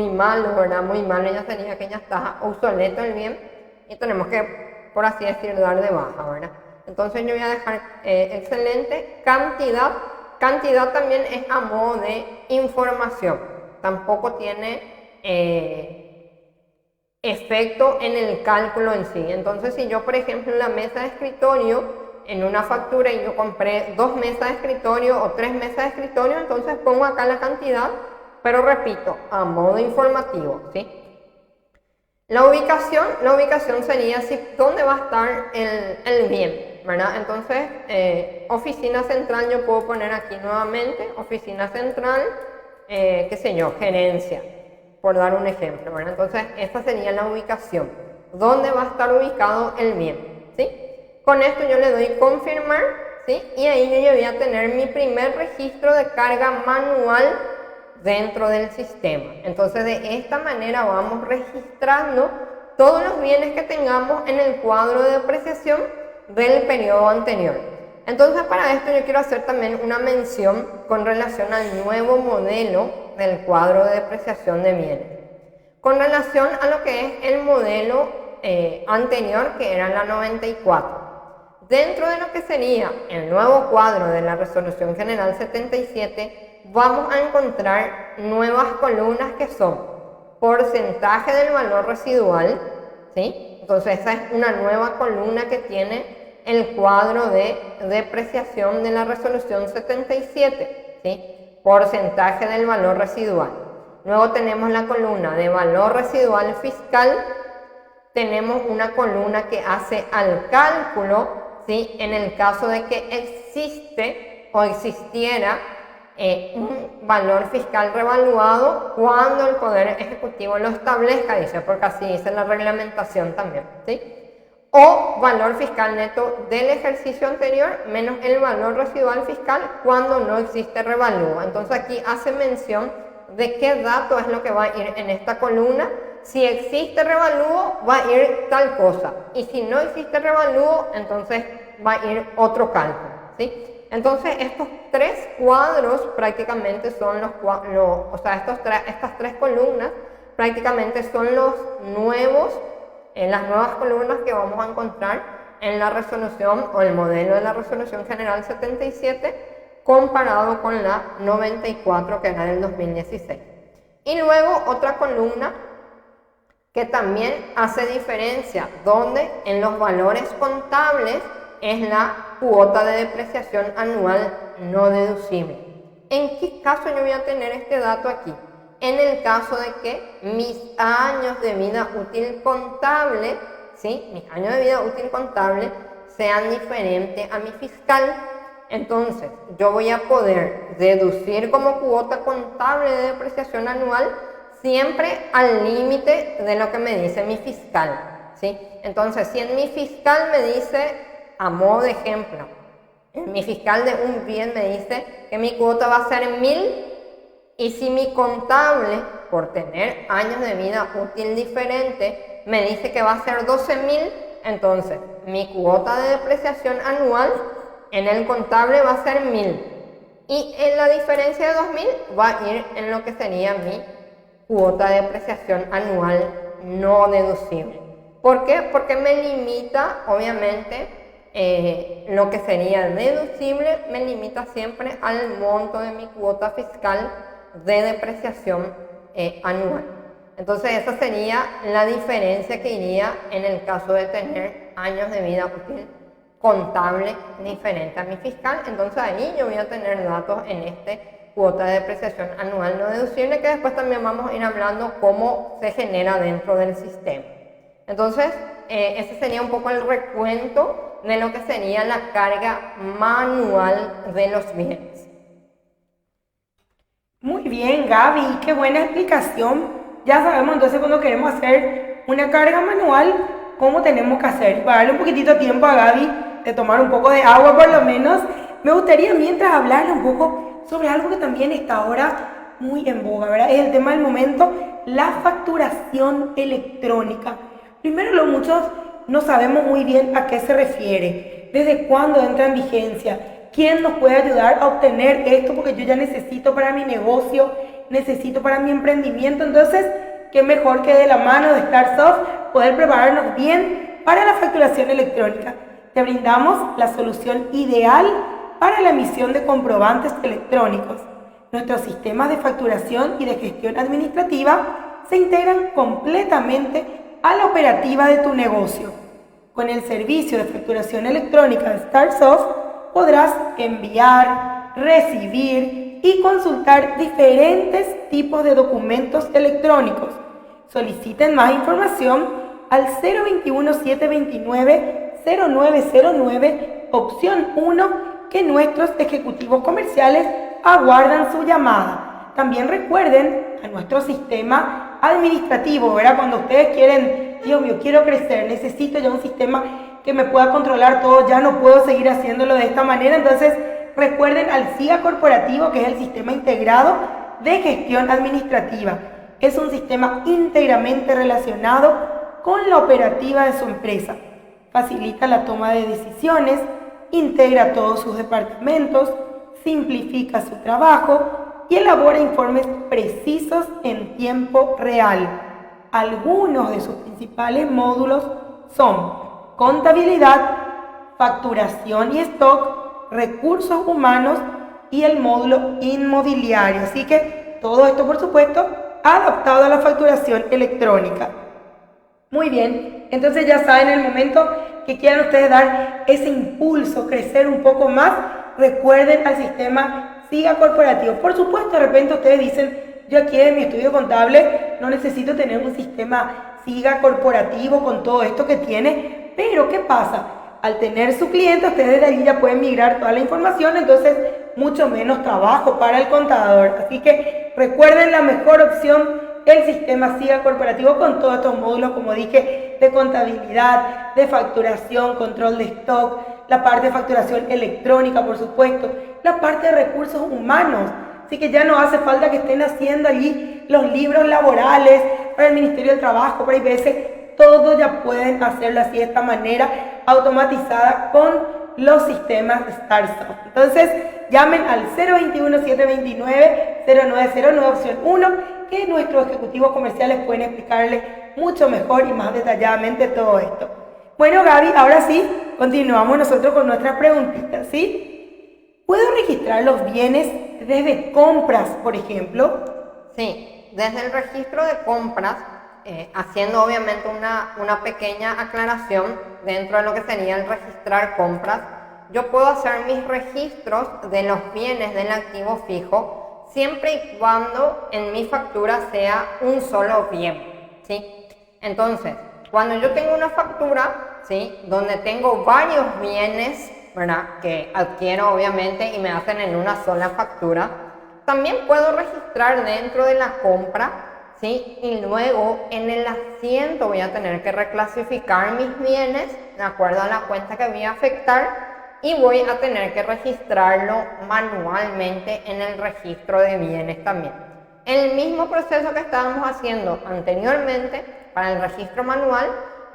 malo, ¿verdad? Muy malo ya sería que ya está obsoleto el bien y tenemos que, por así decir, dar de baja, ¿verdad? Entonces yo voy a dejar excelente. Cantidad también es a modo de información, tampoco tiene efecto en el cálculo en sí. Entonces si yo por ejemplo en la mesa de escritorio, en una factura, y yo compré 2 mesas de escritorio o 3 mesas de escritorio, entonces pongo acá la cantidad, pero repito, a modo informativo, ¿sí? La ubicación sería ¿dónde va a estar el bien? ¿Verdad? Entonces, oficina central, yo puedo poner aquí nuevamente, oficina central, qué sé yo, gerencia, por dar un ejemplo, ¿verdad? Entonces, esta sería la ubicación. ¿Dónde va a estar ubicado el bien? ¿Sí? Con esto yo le doy confirmar, ¿sí? Y ahí yo ya voy a tener mi primer registro de carga manual dentro del sistema. Entonces, de esta manera vamos registrando todos los bienes que tengamos en el cuadro de depreciación del periodo anterior. Entonces, para esto yo quiero hacer también una mención con relación al nuevo modelo del cuadro de depreciación de bienes. Con relación a lo que es el modelo anterior, que era la 94. Dentro de lo que sería el nuevo cuadro de la Resolución General 77, vamos a encontrar nuevas columnas que son porcentaje del valor residual, ¿sí? Entonces esa es una nueva columna que tiene el cuadro de depreciación de la Resolución 77, ¿sí? Porcentaje del valor residual. Luego tenemos la columna de valor residual fiscal. Tenemos una columna que hace al cálculo, ¿sí? En el caso de que existe o existiera un valor fiscal revaluado cuando el Poder Ejecutivo lo establezca, dice, porque así dice la reglamentación también, ¿sí? O valor fiscal neto del ejercicio anterior menos el valor residual fiscal cuando no existe revalúo. Entonces aquí hace mención de qué dato es lo que va a ir en esta columna. Si existe revalúo, va a ir tal cosa. Y si no existe revalúo, entonces va a ir otro cálculo, ¿sí? Entonces estos 3 cuadros prácticamente son estas 3 columnas prácticamente son los nuevos, las nuevas columnas que vamos a encontrar en la resolución o el modelo de la resolución general 77 comparado con la 94 que era del 2016. Y luego otra columna que también hace diferencia, donde en los valores contables es la cuota de depreciación anual no deducible. ¿En qué caso yo voy a tener este dato aquí? En el caso de que mis años de vida útil contable, ¿sí? Mis años de vida útil contable sean diferentes a mi fiscal. Entonces, yo voy a poder deducir como cuota contable de depreciación anual siempre al límite de lo que me dice mi fiscal, ¿sí? Entonces, si en mi fiscal me dice, a modo de ejemplo, en mi fiscal de un bien me dice que mi cuota va a ser 1000, y si mi contable, por tener años de vida útil diferente, me dice que va a ser 12.000, entonces mi cuota de depreciación anual en el contable va a ser 1000. Y en la diferencia de 2000 va a ir en lo que sería mi cuota de depreciación anual no deducible. ¿Por qué? Porque me limita, obviamente, lo que sería deducible, me limita siempre al monto de mi cuota fiscal de depreciación anual. Entonces esa sería la diferencia que iría en el caso de tener años de vida útil contable diferente a mi fiscal. Entonces ahí yo voy a tener datos en este cuota de depreciación anual no deducible, que después también vamos a ir hablando cómo se genera dentro del sistema. Entonces ese sería un poco el recuento de lo que sería la carga manual de los bienes. Muy bien, Gaby, qué buena explicación. Ya sabemos entonces cuando queremos hacer una carga manual, cómo tenemos que hacer. Para darle un poquitito de tiempo a Gaby de tomar un poco de agua por lo menos, me gustaría mientras hablarle un poco sobre algo que también está ahora muy en boga, ¿verdad? Es el tema del momento, la facturación electrónica. Primero, muchos no sabemos muy bien a qué se refiere, desde cuándo entra en vigencia. ¿Quién nos puede ayudar a obtener esto? Porque yo ya necesito para mi negocio, necesito para mi emprendimiento. Entonces, qué mejor que de la mano de StarSoft poder prepararnos bien para la facturación electrónica. Te brindamos la solución ideal para la emisión de comprobantes electrónicos. Nuestros sistemas de facturación y de gestión administrativa se integran completamente a la operativa de tu negocio. Con el servicio de facturación electrónica de StarSoft, podrás enviar, recibir y consultar diferentes tipos de documentos electrónicos. Soliciten más información al 021-729-0909, opción 1, que nuestros ejecutivos comerciales aguardan su llamada. También recuerden a nuestro sistema administrativo, ¿verdad? Cuando ustedes quieren, Dios mío, quiero crecer, necesito ya un sistema que me pueda controlar todo, ya no puedo seguir haciéndolo de esta manera. Entonces recuerden al SIGA corporativo, que es el sistema integrado de gestión administrativa. Es un sistema íntegramente relacionado con la operativa de su empresa. Facilita la toma de decisiones, integra todos sus departamentos, simplifica su trabajo y elabora informes precisos en tiempo real. Algunos de sus principales módulos son contabilidad, facturación y stock, recursos humanos y el módulo inmobiliario. Así que todo esto, por supuesto, adaptado a la facturación electrónica. Muy bien, entonces ya saben, en el momento que quieran ustedes dar ese impulso, crecer un poco más, recuerden al sistema SIGA corporativo. Por supuesto, de repente ustedes dicen, yo aquí en mi estudio contable no necesito tener un sistema SIGA corporativo con todo esto que tiene. Pero, ¿qué pasa? Al tener su cliente, ustedes de allí ya pueden migrar toda la información, entonces mucho menos trabajo para el contador. Así que recuerden la mejor opción, el sistema SIGA corporativo con todos estos módulos, como dije, de contabilidad, de facturación, control de stock, la parte de facturación electrónica, por supuesto, la parte de recursos humanos. Así que ya no hace falta que estén haciendo allí los libros laborales para el Ministerio del Trabajo, para IPS. Todo ya pueden hacerlo así de esta manera automatizada con los sistemas de StarSoft. Entonces llamen al 021-729-0909, opción 1, que nuestros ejecutivos comerciales pueden explicarles mucho mejor y más detalladamente todo esto. Bueno, Gaby, ahora sí, continuamos nosotros con nuestras preguntitas, ¿sí? ¿Puedo registrar los bienes desde compras, por ejemplo? Sí, desde el registro de compras, haciendo obviamente una pequeña aclaración dentro de lo que sería el registrar compras, yo puedo hacer mis registros de los bienes del activo fijo siempre y cuando en mi factura sea un solo bien, ¿sí? Entonces, cuando yo tengo una factura, ¿sí?, donde tengo varios bienes, ¿verdad?, que adquiero obviamente y me hacen en una sola factura, también puedo registrar dentro de la compra, ¿sí?, y luego en el asiento voy a tener que reclasificar mis bienes de acuerdo a la cuenta que voy a afectar y voy a tener que registrarlo manualmente en el registro de bienes también. El mismo proceso que estábamos haciendo anteriormente para el registro manual,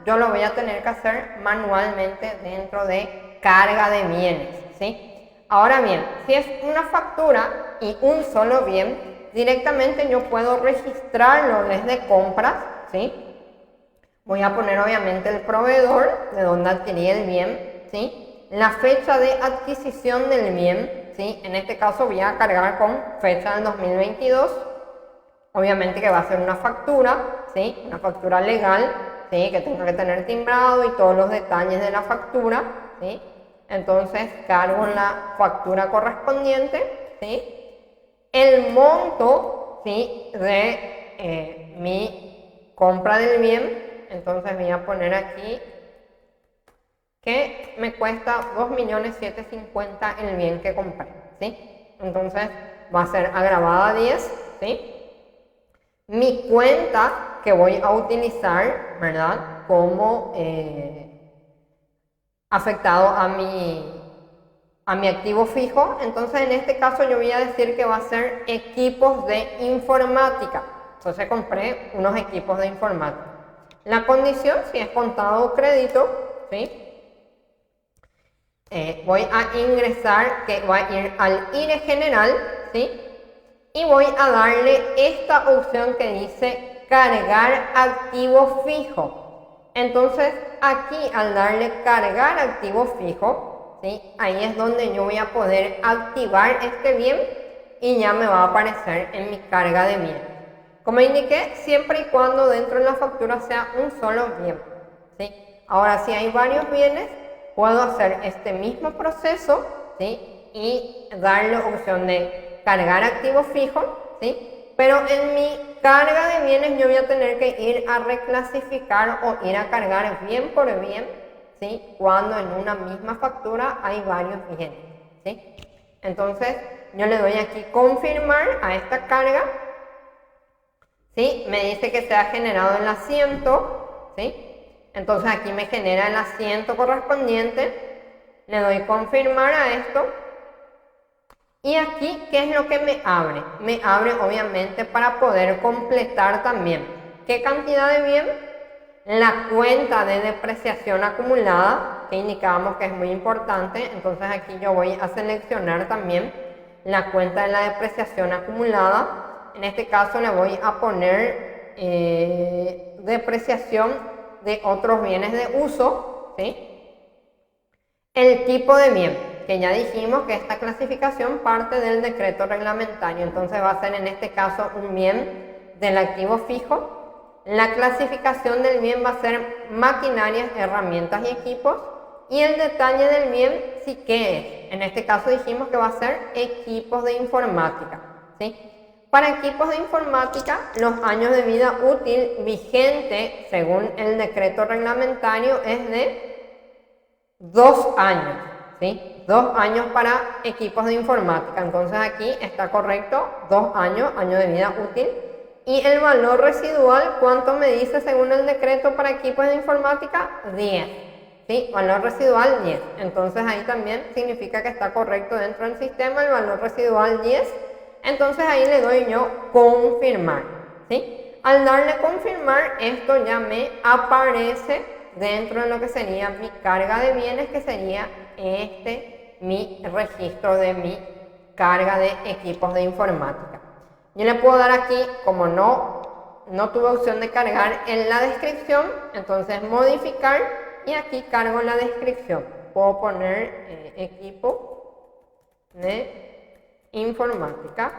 yo lo voy a tener que hacer manualmente dentro de carga de bienes, ¿sí? Ahora bien, si es una factura y un solo bien, directamente yo puedo registrarlo desde compras, ¿sí? Voy a poner obviamente el proveedor de donde adquirí el bien, ¿sí?, la fecha de adquisición del bien, ¿sí?, en este caso voy a cargar con fecha del 2022, obviamente que va a ser una factura, ¿sí?, una factura legal, ¿sí?, que tenga que tener timbrado y todos los detalles de la factura, ¿sí? Entonces cargo en la factura correspondiente, ¿sí?, el monto, ¿sí?, de mi compra del bien. Entonces voy a poner aquí que me cuesta 2.750.000 el bien que compré, ¿sí? Entonces va a ser agravada 10, ¿sí? Mi cuenta que voy a utilizar, ¿verdad?, como afectado a mi activo fijo. Entonces en este caso yo voy a decir que va a ser equipos de informática. Entonces compré unos equipos de informática. La condición, si es contado o crédito, ¿sí?, voy a ingresar, que voy a ir al IRE general, ¿sí?, y voy a darle esta opción que dice cargar activo fijo. Entonces aquí al darle cargar activo fijo, ¿sí?, ahí es donde yo voy a poder activar este bien y ya me va a aparecer en mi carga de bien. Como indiqué, siempre y cuando dentro de la factura sea un solo bien, ¿sí? Ahora, si hay varios bienes, puedo hacer este mismo proceso, ¿sí?, y darle opción de cargar activo fijo, ¿sí?, pero en mi carga de bienes yo voy a tener que ir a reclasificar o ir a cargar bien por bien, ¿sí?, cuando en una misma factura hay varios bienes, ¿sí? Entonces yo le doy aquí confirmar a esta carga, ¿sí?, me dice que se ha generado el asiento, ¿sí? Entonces aquí me genera el asiento correspondiente, le doy confirmar a esto y aquí, ¿qué es lo que me abre? Me abre obviamente para poder completar también. ¿Qué cantidad de bien? La cuenta de depreciación acumulada, que indicábamos que es muy importante. Entonces aquí yo voy a seleccionar también la cuenta de la depreciación acumulada. En este caso le voy a poner depreciación de otros bienes de uso, ¿sí? El tipo de bien, que ya dijimos que esta clasificación parte del decreto reglamentario, entonces va a ser en este caso un bien del activo fijo. La clasificación del bien va a ser maquinarias, herramientas y equipos, y el detalle del bien sí que es, en este caso dijimos que va a ser equipos de informática, ¿sí? Para equipos de informática, los años de vida útil vigente, según el decreto reglamentario, es de 2 años, ¿sí? 2 años para equipos de informática. Entonces aquí está correcto, 2 años, año de vida útil. Y el valor residual, ¿cuánto me dice según el decreto para equipos de informática? 10, ¿sí? Valor residual 10. Entonces ahí también significa que está correcto dentro del sistema el valor residual 10. Entonces ahí le doy yo confirmar, ¿sí? Al darle confirmar, esto ya me aparece dentro de lo que sería mi carga de bienes, que sería mi registro de mi carga de equipos de informática. Yo le puedo dar aquí, como no tuve opción de cargar en la descripción, entonces modificar y aquí cargo la descripción. Puedo poner equipo de informática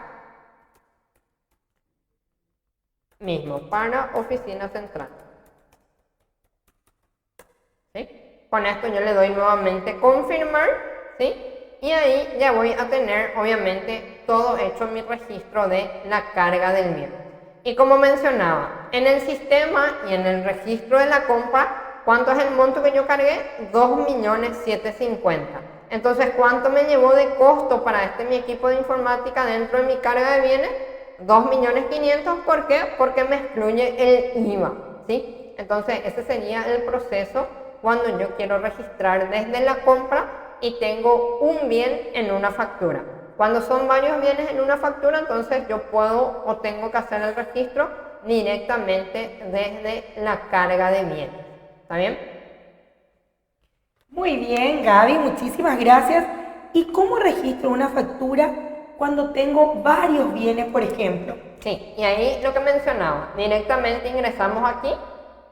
mismo para oficina central. ¿Sí? Con esto yo le doy nuevamente confirmar, ¿sí? Y ahí ya voy a tener obviamente todo hecho en mi registro de la carga del bien. Y como mencionaba, en el sistema y en el registro de la compra, ¿cuánto es el monto que yo cargué? 2.750.000. Entonces, ¿cuánto me llevó de costo para mi equipo de informática dentro de mi carga de bienes? 2.500.000. ¿Por qué? Porque me excluye el IVA, ¿sí? Entonces, ese sería el proceso cuando yo quiero registrar desde la compra y tengo un bien en una factura. Cuando son varios bienes en una factura, entonces yo puedo o tengo que hacer el registro directamente desde la carga de bienes. ¿Está bien? Muy bien, Gaby, muchísimas gracias. ¿Y cómo registro una factura cuando tengo varios bienes, por ejemplo? Sí, y ahí lo que mencionaba, directamente ingresamos aquí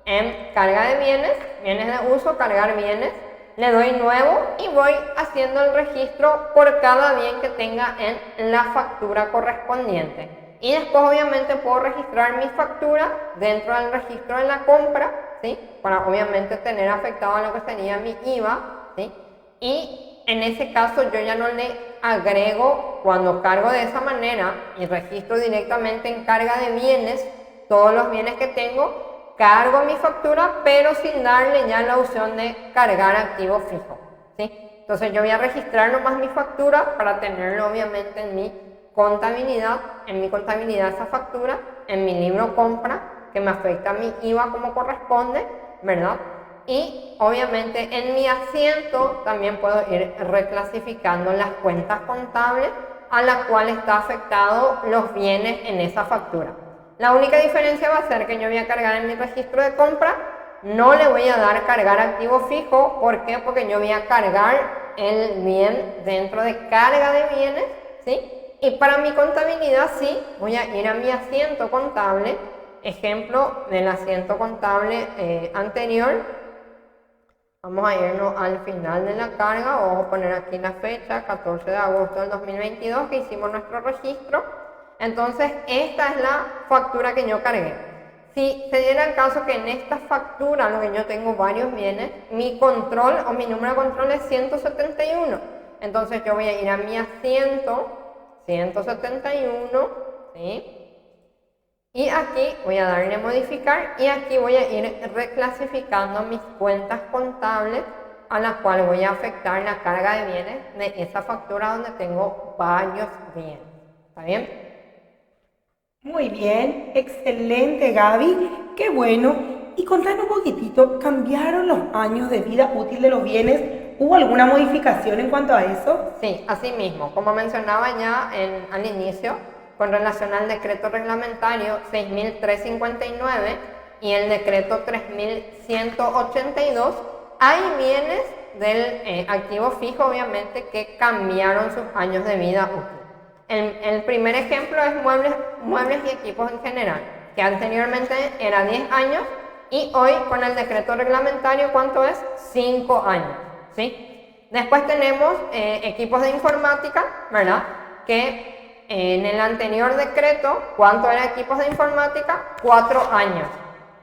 en carga de bienes, bienes de uso, cargar bienes, le doy nuevo y voy haciendo el registro por cada bien que tenga en la factura correspondiente. Y después obviamente puedo registrar mi factura dentro del registro de la compra, ¿sí? Para obviamente tener afectado lo que sería mi IVA, ¿sí? Y en ese caso yo ya no le agrego, cuando cargo de esa manera y registro directamente en carga de bienes todos los bienes que tengo, cargo mi factura, pero sin darle ya la opción de cargar activo fijo, ¿sí? Entonces yo voy a registrar nomás mi factura para tenerlo obviamente en mi contabilidad esa factura, en mi libro compra, que me afecta mi IVA como corresponde, ¿verdad? Y obviamente en mi asiento también puedo ir reclasificando las cuentas contables a las cuales está afectado los bienes en esa factura. La única diferencia va a ser que yo voy a cargar en mi registro de compra, no le voy a dar cargar activo fijo. ¿Por qué? Porque yo voy a cargar el bien dentro de carga de bienes, ¿sí? Y para mi contabilidad sí, voy a ir a mi asiento contable, ejemplo del asiento contable anterior. Vamos a irnos al final de la carga, vamos a poner aquí la fecha, 14 de agosto del 2022, que hicimos nuestro registro. Entonces, esta es la factura que yo cargué. Si se diera el caso que en esta factura, lo que yo tengo varios bienes, mi control o mi número de control es 171. Entonces, yo voy a ir a mi asiento, 171, ¿sí? Y aquí voy a darle a modificar y aquí voy a ir reclasificando mis cuentas contables a las cuales voy a afectar la carga de bienes de esa factura donde tengo varios bienes. ¿Está bien? Muy bien, excelente, Gaby, qué bueno. Y contame un poquitito, ¿cambiaron los años de vida útil de los bienes? ¿Hubo alguna modificación en cuanto a eso? Sí, así mismo, como mencionaba ya al inicio, con relación al decreto reglamentario 6.359 y el decreto 3.182, hay bienes del activo fijo, obviamente, que cambiaron sus años de vida útil. El primer ejemplo es muebles y equipos en general, que anteriormente era 10 años y hoy con el decreto reglamentario, ¿cuánto es? 5 años, ¿sí? Después tenemos equipos de informática, ¿verdad? Que en el anterior decreto, ¿cuánto era equipos de informática? 4 años.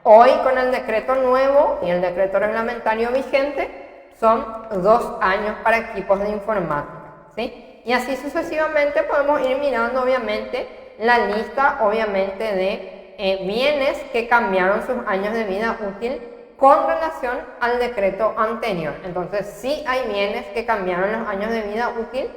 Hoy con el decreto nuevo y el decreto reglamentario vigente son 2 años para equipos de informática, ¿sí? Y así sucesivamente podemos ir mirando obviamente la lista obviamente de bienes que cambiaron sus años de vida útil con relación al decreto anterior. Entonces sí hay bienes que cambiaron los años de vida útil.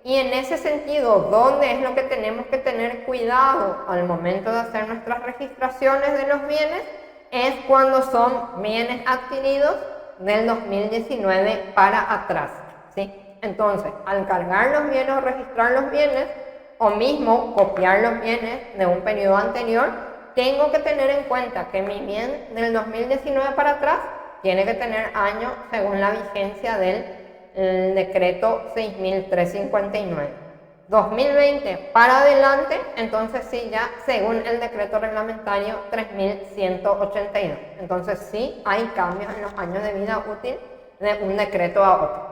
Y en ese sentido, ¿dónde es lo que tenemos que tener cuidado al momento de hacer nuestras registraciones de los bienes? Es cuando son bienes adquiridos del 2019 para atrás, ¿sí? Entonces, al cargar los bienes o registrar los bienes, o mismo copiar los bienes de un periodo anterior, tengo que tener en cuenta que mi bien del 2019 para atrás tiene que tener año según la vigencia del decreto 6.359. 2020 para adelante, entonces sí, ya según el decreto reglamentario 3182. Entonces sí hay cambios en los años de vida útil de un decreto a otro.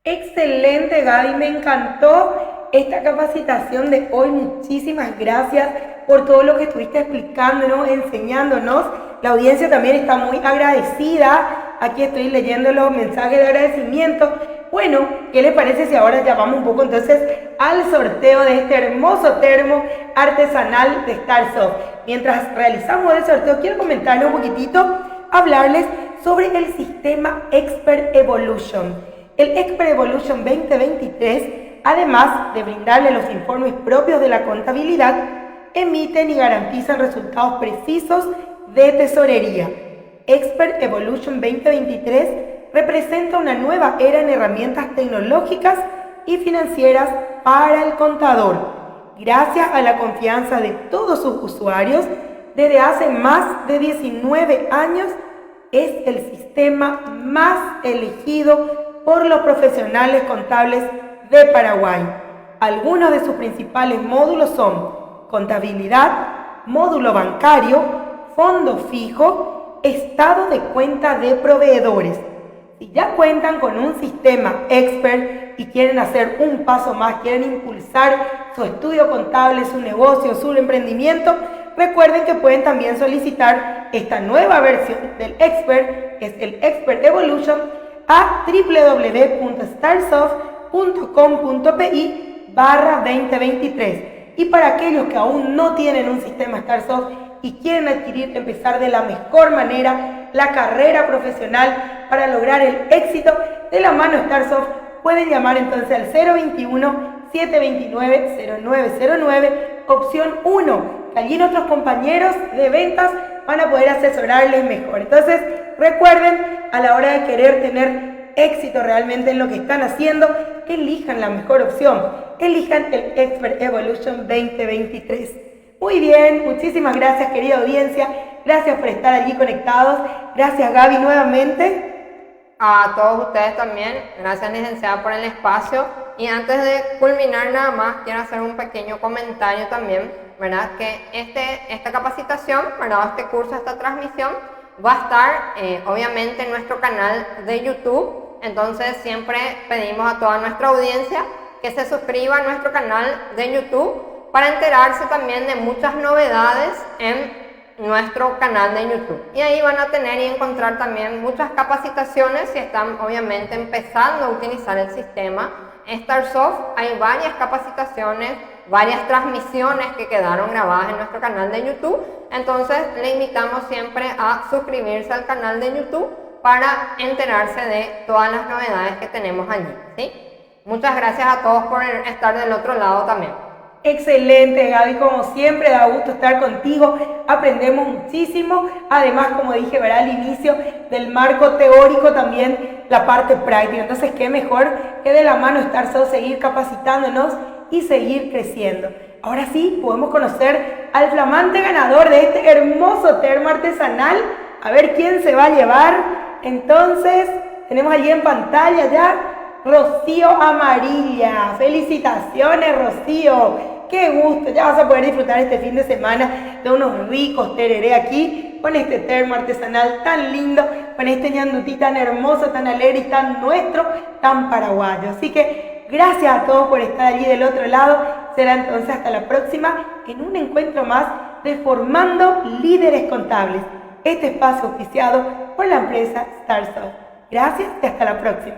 Excelente, Gaby, me encantó esta capacitación de hoy. Muchísimas gracias por todo lo que estuviste explicándonos, enseñándonos. La audiencia también está muy agradecida. Aquí estoy leyendo los mensajes de agradecimiento. Bueno, ¿qué les parece si ahora ya vamos un poco entonces al sorteo de este hermoso termo artesanal de Starsoft? Mientras realizamos el sorteo, quiero comentarles un poquitito, hablarles sobre el sistema Expert Evolution. El Expert Evolution 2023, además de brindarle los informes propios de la contabilidad, emiten y garantizan resultados precisos de tesorería. Expert Evolution 2023 representa una nueva era en herramientas tecnológicas y financieras para el contador. Gracias a la confianza de todos sus usuarios, desde hace más de 19 años es el sistema más elegido por los profesionales contables de Paraguay. Algunos de sus principales módulos son contabilidad, módulo bancario, fondo fijo, estado de cuenta de proveedores. Si ya cuentan con un sistema Expert y quieren hacer un paso más, quieren impulsar su estudio contable, su negocio, su emprendimiento, recuerden que pueden también solicitar esta nueva versión del Expert, que es el Expert Evolution, a www.starsoft.com.pi/2023. Y para aquellos que aún no tienen un sistema Starsoft y quieren empezar de la mejor manera la carrera profesional para lograr el éxito de la mano Starsoft, pueden llamar entonces al 021-729-0909, opción 1, que allí nuestros compañeros de ventas van a poder asesorarles mejor. Entonces, recuerden, a la hora de querer tener éxito realmente en lo que están haciendo, elijan la mejor opción, elijan el Expert Evolution 2023. Muy bien, muchísimas gracias, querida audiencia, gracias por estar allí conectados, gracias, Gaby, nuevamente. A todos ustedes también, gracias, licenciada, por el espacio. Y antes de culminar nada más, quiero hacer un pequeño comentario también, ¿verdad? Que esta capacitación, ¿verdad? Este curso, esta transmisión, va a estar obviamente en nuestro canal de YouTube. Entonces siempre pedimos a toda nuestra audiencia que se suscriba a nuestro canal de YouTube para enterarse también de muchas novedades en nuestro canal de YouTube. Y ahí van a tener y encontrar también muchas capacitaciones si están obviamente empezando a utilizar el sistema Starsoft. Hay varias capacitaciones, varias transmisiones que quedaron grabadas en nuestro canal de YouTube. Entonces le invitamos siempre a suscribirse al canal de YouTube para enterarse de todas las novedades que tenemos allí, ¿sí? Muchas gracias a todos por estar del otro lado también. Excelente, Gaby, como siempre, da gusto estar contigo, aprendemos muchísimo, además, como dije, verá al inicio del marco teórico también la parte práctica, entonces qué mejor que de la mano Starsoft seguir capacitándonos y seguir creciendo. Ahora sí, podemos conocer al flamante ganador de este hermoso termo artesanal, a ver quién se va a llevar. Entonces, tenemos allí en pantalla ya Rocío Amarilla. Felicitaciones, Rocío. Qué gusto. Ya vas a poder disfrutar este fin de semana de unos ricos tereré aquí con este termo artesanal tan lindo, con este ñandutí tan hermoso, tan alegre y tan nuestro, tan paraguayo. Así que gracias a todos por estar allí del otro lado. Será entonces hasta la próxima en un encuentro más de Formando Líderes Contables. Este espacio auspiciado por la empresa Starsoft. Gracias y hasta la próxima.